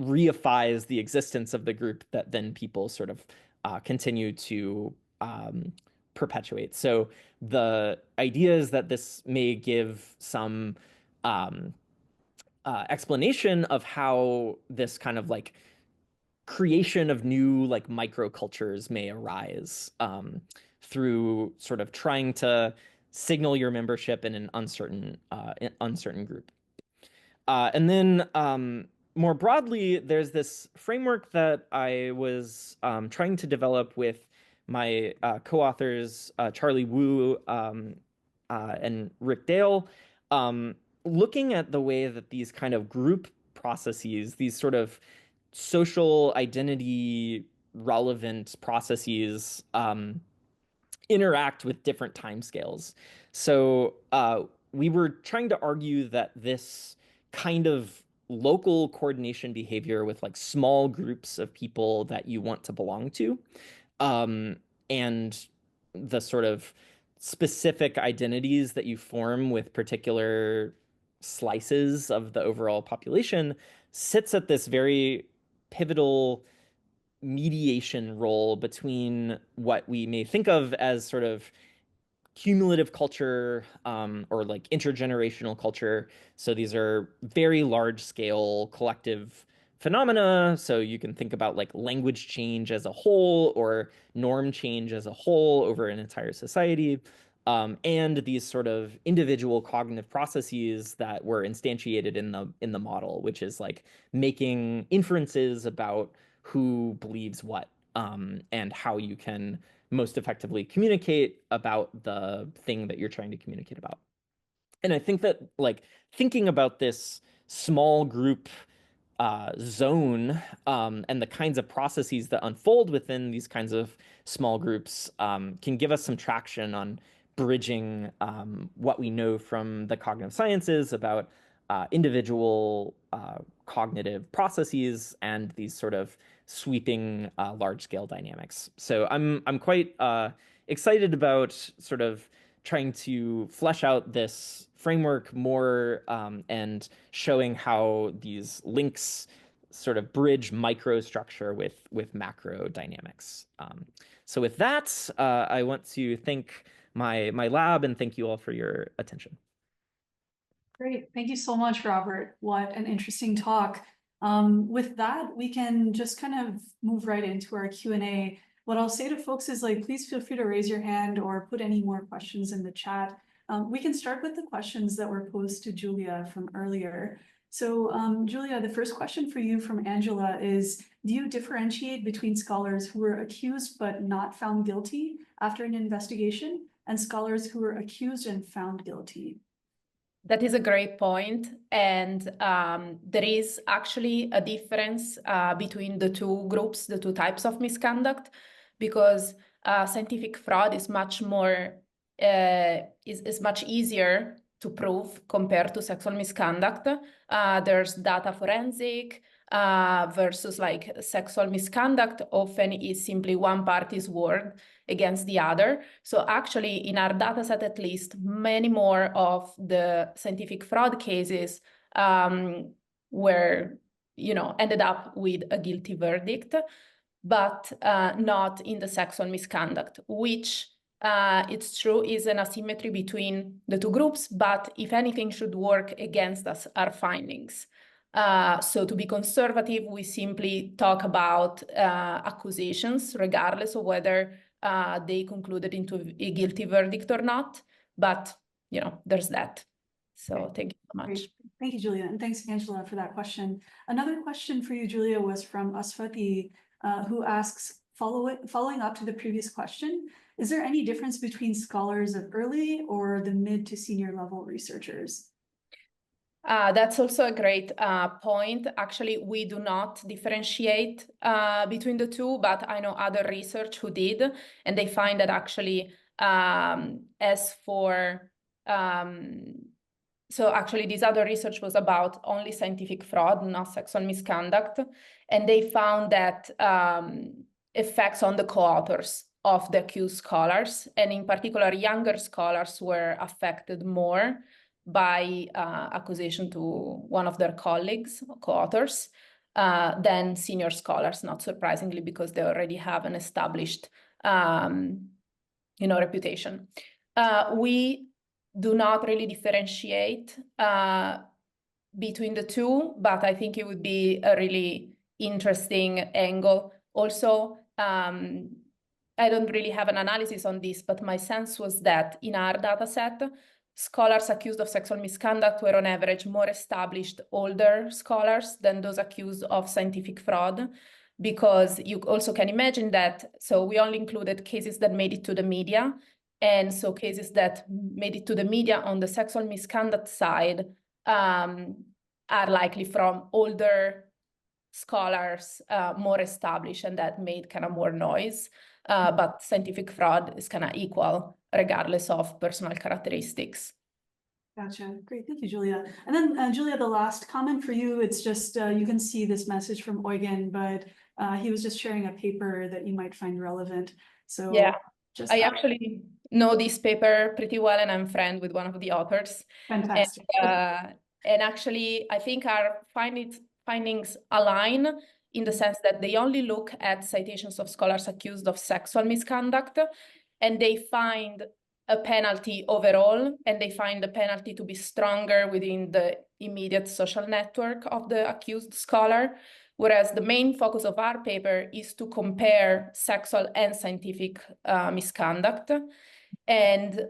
reifies the existence of the group that then people sort of continue to perpetuate. So the idea is that this may give some explanation of how this kind of like creation of new like microcultures may arise through sort of trying to signal your membership in an uncertain group. And then more broadly, there's this framework that I was trying to develop with my co-authors, Charlie Wu and Rick Dale, looking at the way that these kind of group processes, these sort of social identity relevant processes interact with different timescales. So we were trying to argue that this kind of local coordination behavior with like small groups of people that you want to belong to, and the sort of specific identities that you form with particular slices of the overall population sits at this very pivotal mediation role between what we may think of as sort of cumulative culture or like intergenerational culture. So these are very large scale collective phenomena. So you can think about like language change as a whole or norm change as a whole over an entire society. And these sort of individual cognitive processes that were instantiated in the model, which is like making inferences about who believes what and how you can most effectively communicate about the thing that you're trying to communicate about. And I think that like thinking about this small group zone and the kinds of processes that unfold within these kinds of small groups can give us some traction on bridging what we know from the cognitive sciences about individual cognitive processes and these sort of sweeping large-scale dynamics. So I'm quite excited about sort of trying to flesh out this framework more and showing how these links sort of bridge microstructure with macro dynamics. So with that, I want to thank my lab and thank you all for your attention. Great. Thank you so much, Robert. What an interesting talk. With that, we can just kind of move right into our Q&A. What I'll say to folks is like, please feel free to raise your hand or put any more questions in the chat. We can start with the questions that were posed to Julia from earlier. So Julia, the first question for you from Angela is, do you differentiate between scholars who were accused but not found guilty after an investigation and scholars who were accused and found guilty? That is a great point. And there is actually a difference between the two groups, the two types of misconduct, because scientific fraud is much more, is much easier to prove compared to sexual misconduct. There's data forensic versus like sexual misconduct often is simply one party's word against the other. So actually in our data set, at least, many more of the scientific fraud cases were, ended up with a guilty verdict, but not in the sexual misconduct, which it's true is an asymmetry between the two groups, but if anything should work against us, our findings. So to be conservative, we simply talk about accusations, regardless of whether they concluded into a guilty verdict or not. But, there's that. So thank you so much. Great. Thank you, Julia. And thanks, Angela, for that question. Another question for you, Julia, was from Aswati, who asks, following up to the previous question, is there any difference between scholars of early or the mid to senior level researchers? That's also a great point. Actually, we do not differentiate between the two, but I know other research who did, and they find that actually as for, so actually this other research was about only scientific fraud, not sexual misconduct, and they found that effects on the co-authors of the accused scholars, and in particular, younger scholars were affected more by accusation to one of their colleagues, co-authors, than senior scholars, not surprisingly, because they already have an established, reputation. We do not really differentiate between the two, but I think it would be a really interesting angle. Also, I don't really have an analysis on this, but my sense was that in our data set, scholars accused of sexual misconduct were on average more established older scholars than those accused of scientific fraud, because you also can imagine that, so we only included cases that made it to the media, and so cases that made it to the media on the sexual misconduct side are likely from older scholars, more established, and that made kind of more noise. But scientific fraud is kind of equal, regardless of personal characteristics. Gotcha. Great. Thank you, Julia. And then, Julia, the last comment for you, it's just, you can see this message from Eugen, but he was just sharing a paper that you might find relevant. So yeah, I actually know this paper pretty well, and I'm friend with one of the authors. Fantastic. And actually, I think our findings align in the sense that they only look at citations of scholars accused of sexual misconduct, and they find a penalty overall, and they find the penalty to be stronger within the immediate social network of the accused scholar, whereas the main focus of our paper is to compare sexual and scientific misconduct. And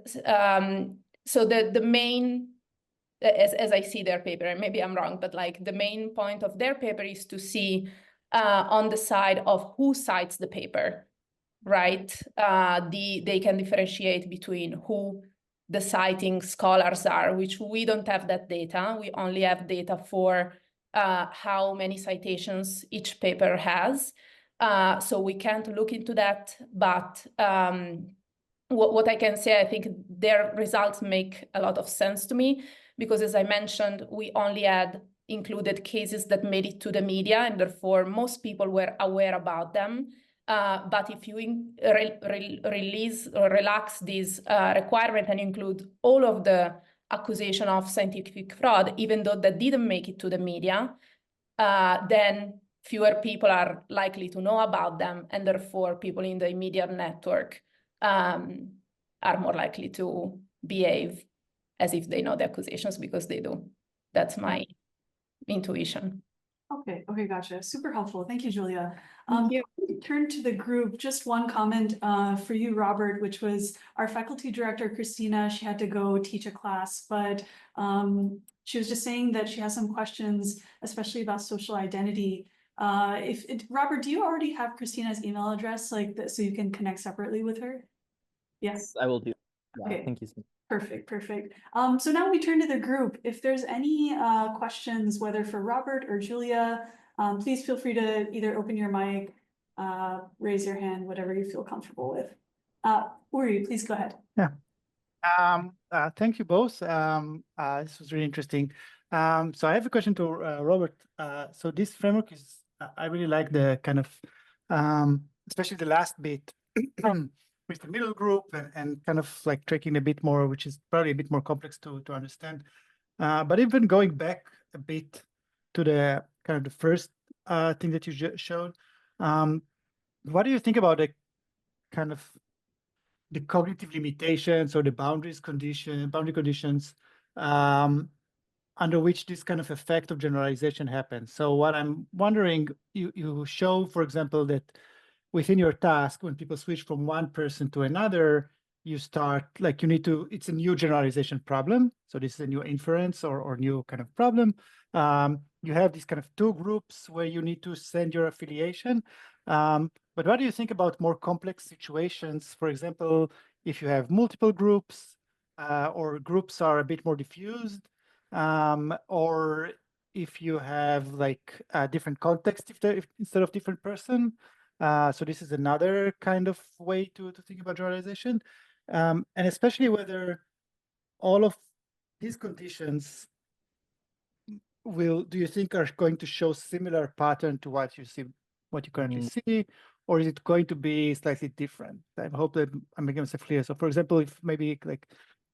so the main, as I see their paper, and maybe I'm wrong, but like the main point of their paper is to see on the side of who cites the paper, right? They can differentiate between who the citing scholars are, which we don't have that data. We only have data for how many citations each paper has. So we can't look into that, but what I can say, I think their results make a lot of sense to me, because as I mentioned, we only had included cases that made it to the media, and therefore most people were aware about them. But if you release or relax this requirement and include all of the accusation of scientific fraud, even though that didn't make it to the media, then fewer people are likely to know about them, and therefore people in the immediate network are more likely to behave as if they know the accusations, because they do. That's my intuition. Okay, gotcha. Super helpful. Thank you, Julia. Thank you. Turn to the group. Just one comment for you, Robert, which was our faculty director, Christina. She had to go teach a class, but she was just saying that she has some questions, especially about social identity. Robert, do you already have Christina's email address, like that, so you can connect separately with her? Yes, I will do. Yeah, Okay. thank you so much. Perfect, perfect. So now we turn to the group. If there's any questions, whether for Robert or Julia, please feel free to either open your mic, raise your hand, whatever you feel comfortable with. Uri, please go ahead. Yeah. Thank you both. This was really interesting. So I have a question to Robert. So this framework is, I really like the kind of, especially the last bit with the middle group and kind of like tracking a bit more, which is probably a bit more complex to understand. But even going back a bit to the kind of the first thing that you showed, what do you think about the kind of the cognitive limitations or the boundary conditions under which this kind of effect of generalization happens? So what I'm wondering, you show, for example, that within your task, when people switch from one person to another, you start like you need to, it's a new generalization problem. So this is a new inference or new kind of problem. You have these kind of two groups where you need to send your affiliation. But what do you think about more complex situations? For example, if you have multiple groups or groups are a bit more diffused, or if you have like a different context if instead of different person. So this is another kind of way to think about generalization. And especially whether all of these conditions do you think are going to show similar pattern to what you see, what you currently see, or is it going to be slightly different? I hope that I'm making myself clear. So for example, if maybe like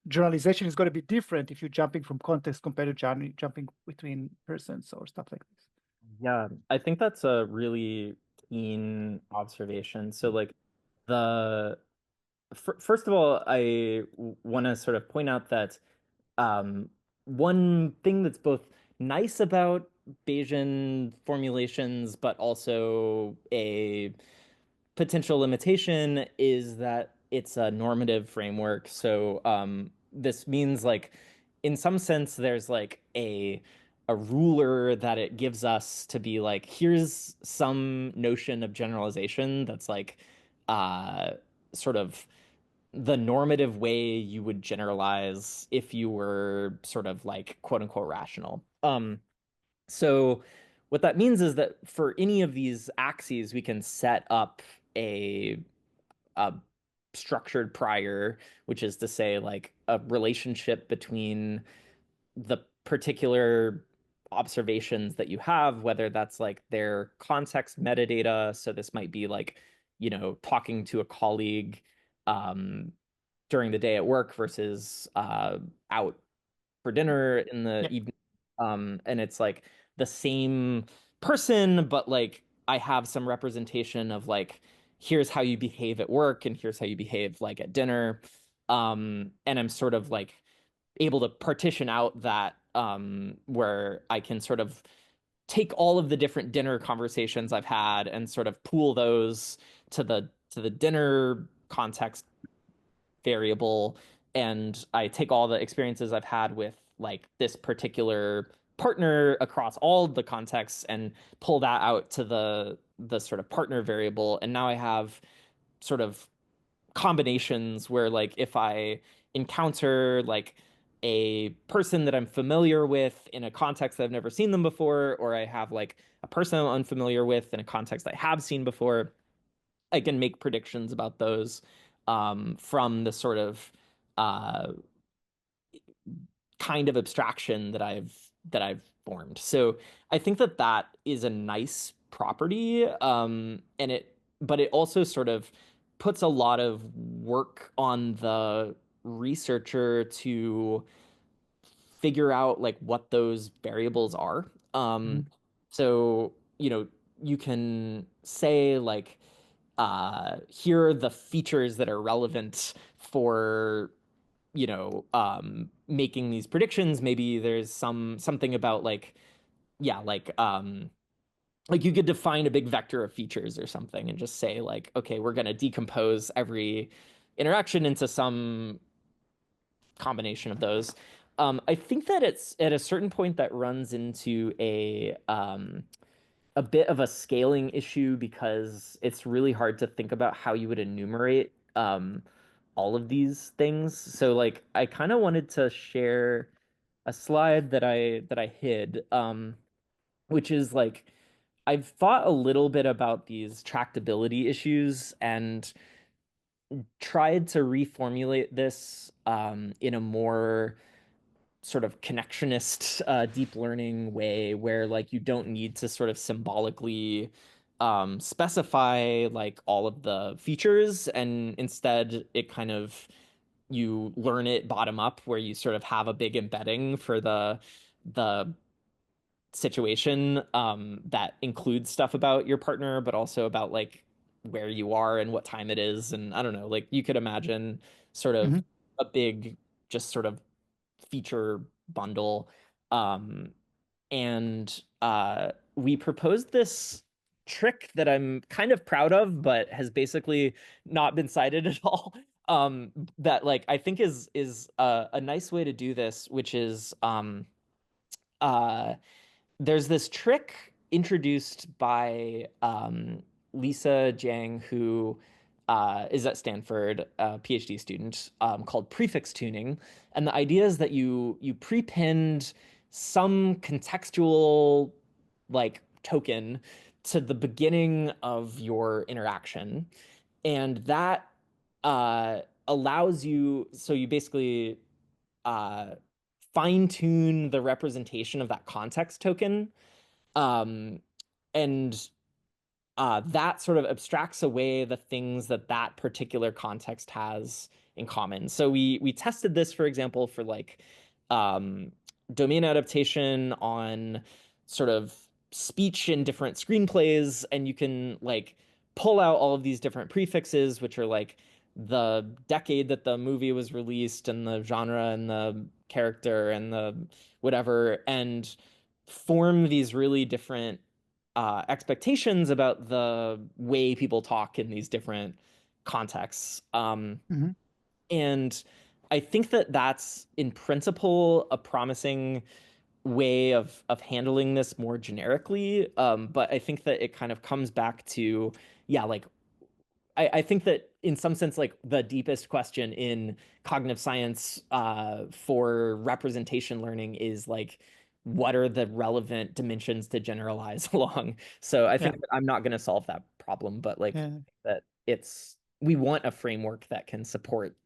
generalization is going to be different if you're jumping from context compared to jumping between persons or stuff like this. Yeah, I think that's a really keen observation. So like the first of all, I want to sort of point out that one thing that's both nice about Bayesian formulations, but also a potential limitation is that it's a normative framework. So this means like in some sense there's like a ruler that it gives us to be like, here's some notion of generalization that's like uh sort of the normative way you would generalize if you were sort of like quote unquote rational. So what that means is that for any of these axes, we can set up a, a structured prior, which is to say like a relationship between the particular observations that you have, whether that's like their context metadata. So this might be like, talking to a colleague during the day at work versus out for dinner in the evening. And it's like the same person, but like I have some representation of like, here's how you behave at work and here's how you behave like at dinner. And I'm sort of like able to partition out that where I can sort of take all of the different dinner conversations I've had and sort of pool those to the dinner context variable, and I take all the experiences I've had with like this particular partner across all the contexts and pull that out to the sort of partner variable, and now I have sort of combinations where like if I encounter like a person that I'm familiar with in a context that I've never seen them before, or I have like a person I'm unfamiliar with in a context I have seen before, I can make predictions about those from the sort of uh, kind of abstraction that I've formed. So I think that that is a nice property, but it also sort of puts a lot of work on the researcher to figure out like what those variables are. So you can say like here are the features that are relevant for making these predictions. Maybe there's something about like, yeah, like you could define a big vector of features or something and just say like, okay, we're going to decompose every interaction into some combination of those. I think that it's at a certain point that runs into a bit of a scaling issue because it's really hard to think about how you would enumerate all of these things. So like I kind of wanted to share a slide that I hid, which is like I've thought a little bit about these tractability issues and tried to reformulate this in a more sort of connectionist deep learning way where like you don't need to sort of symbolically specify like all of the features, and instead it kind of you learn it bottom up where you sort of have a big embedding for the situation that includes stuff about your partner, but also about like where you are and what time it is. And I don't know, like you could imagine sort of a big, just sort of feature bundle. And we proposed this trick that I'm kind of proud of, but has basically not been cited at all. That like I think is a nice way to do this, which is uh there's this trick introduced by Lisa Jiang, who is at Stanford, a PhD student, called prefix tuning. And the idea is that you prepend some contextual like token to the beginning of your interaction, and that allows you. So you basically uh, fine tune the representation of that context token. Um, and that sort of abstracts away the things that that particular context has in common. So we tested this, for example, for like domain adaptation on sort of speech in different screenplays, and you can like pull out all of these different prefixes, which are like the decade that the movie was released and the genre and the character and the whatever, and form these really different expectations about the way people talk in these different contexts. And I think that that's in principle a promising way of handling this more generically. But I think that it kind of comes back to, yeah, like I think that in some sense, like the deepest question in cognitive science for representation learning is like, what are the relevant dimensions to generalize along? So I think that I'm not going to solve that problem, but like that we want a framework that can support.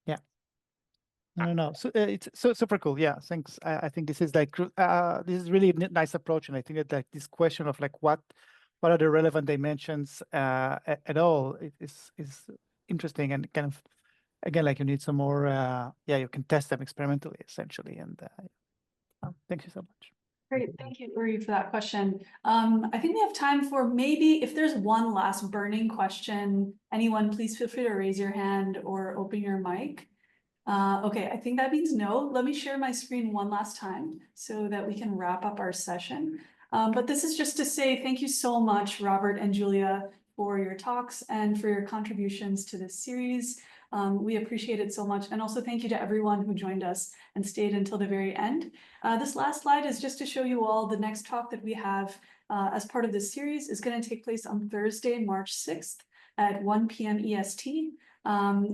Yeah. No. So it's so super cool. Yeah, thanks. I think this is like this is really a nice approach, and I think that like this question of like what are the relevant dimensions at all is interesting, and kind of again like you need some more you can test them experimentally essentially, and thank you so much. Great, thank you, Uri, for that question. I think we have time for maybe if there's one last burning question, anyone please feel free to raise your hand or open your mic. Okay, I think that means no. Let me share my screen one last time so that we can wrap up our session. But this is just to say thank you so much, Robert and Julia, for your talks and for your contributions to this series. We appreciate it so much. And also thank you to everyone who joined us and stayed until the very end. This last slide is just to show you all the next talk that we have as part of this series is going to take place on Thursday, March 6th at 1 p.m. EST.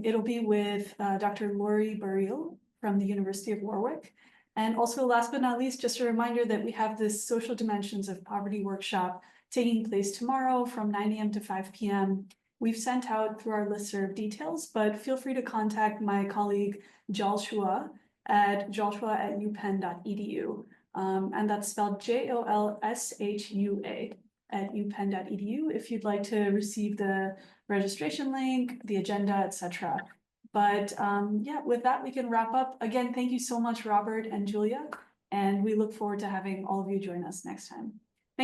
It'll be with Dr. Lori Burrill from the University of Warwick. And also, last but not least, just a reminder that we have this Social Dimensions of Poverty workshop taking place tomorrow from 9 a.m. to 5 p.m. We've sent out through our listserv details, but feel free to contact my colleague Joshua at upenn.edu. And that's spelled JOLSHUA at upenn.edu if you'd like to receive the registration link, the agenda, etc. But yeah, with that, we can wrap up. Again, thank you so much, Robert and Julia, and we look forward to having all of you join us next time.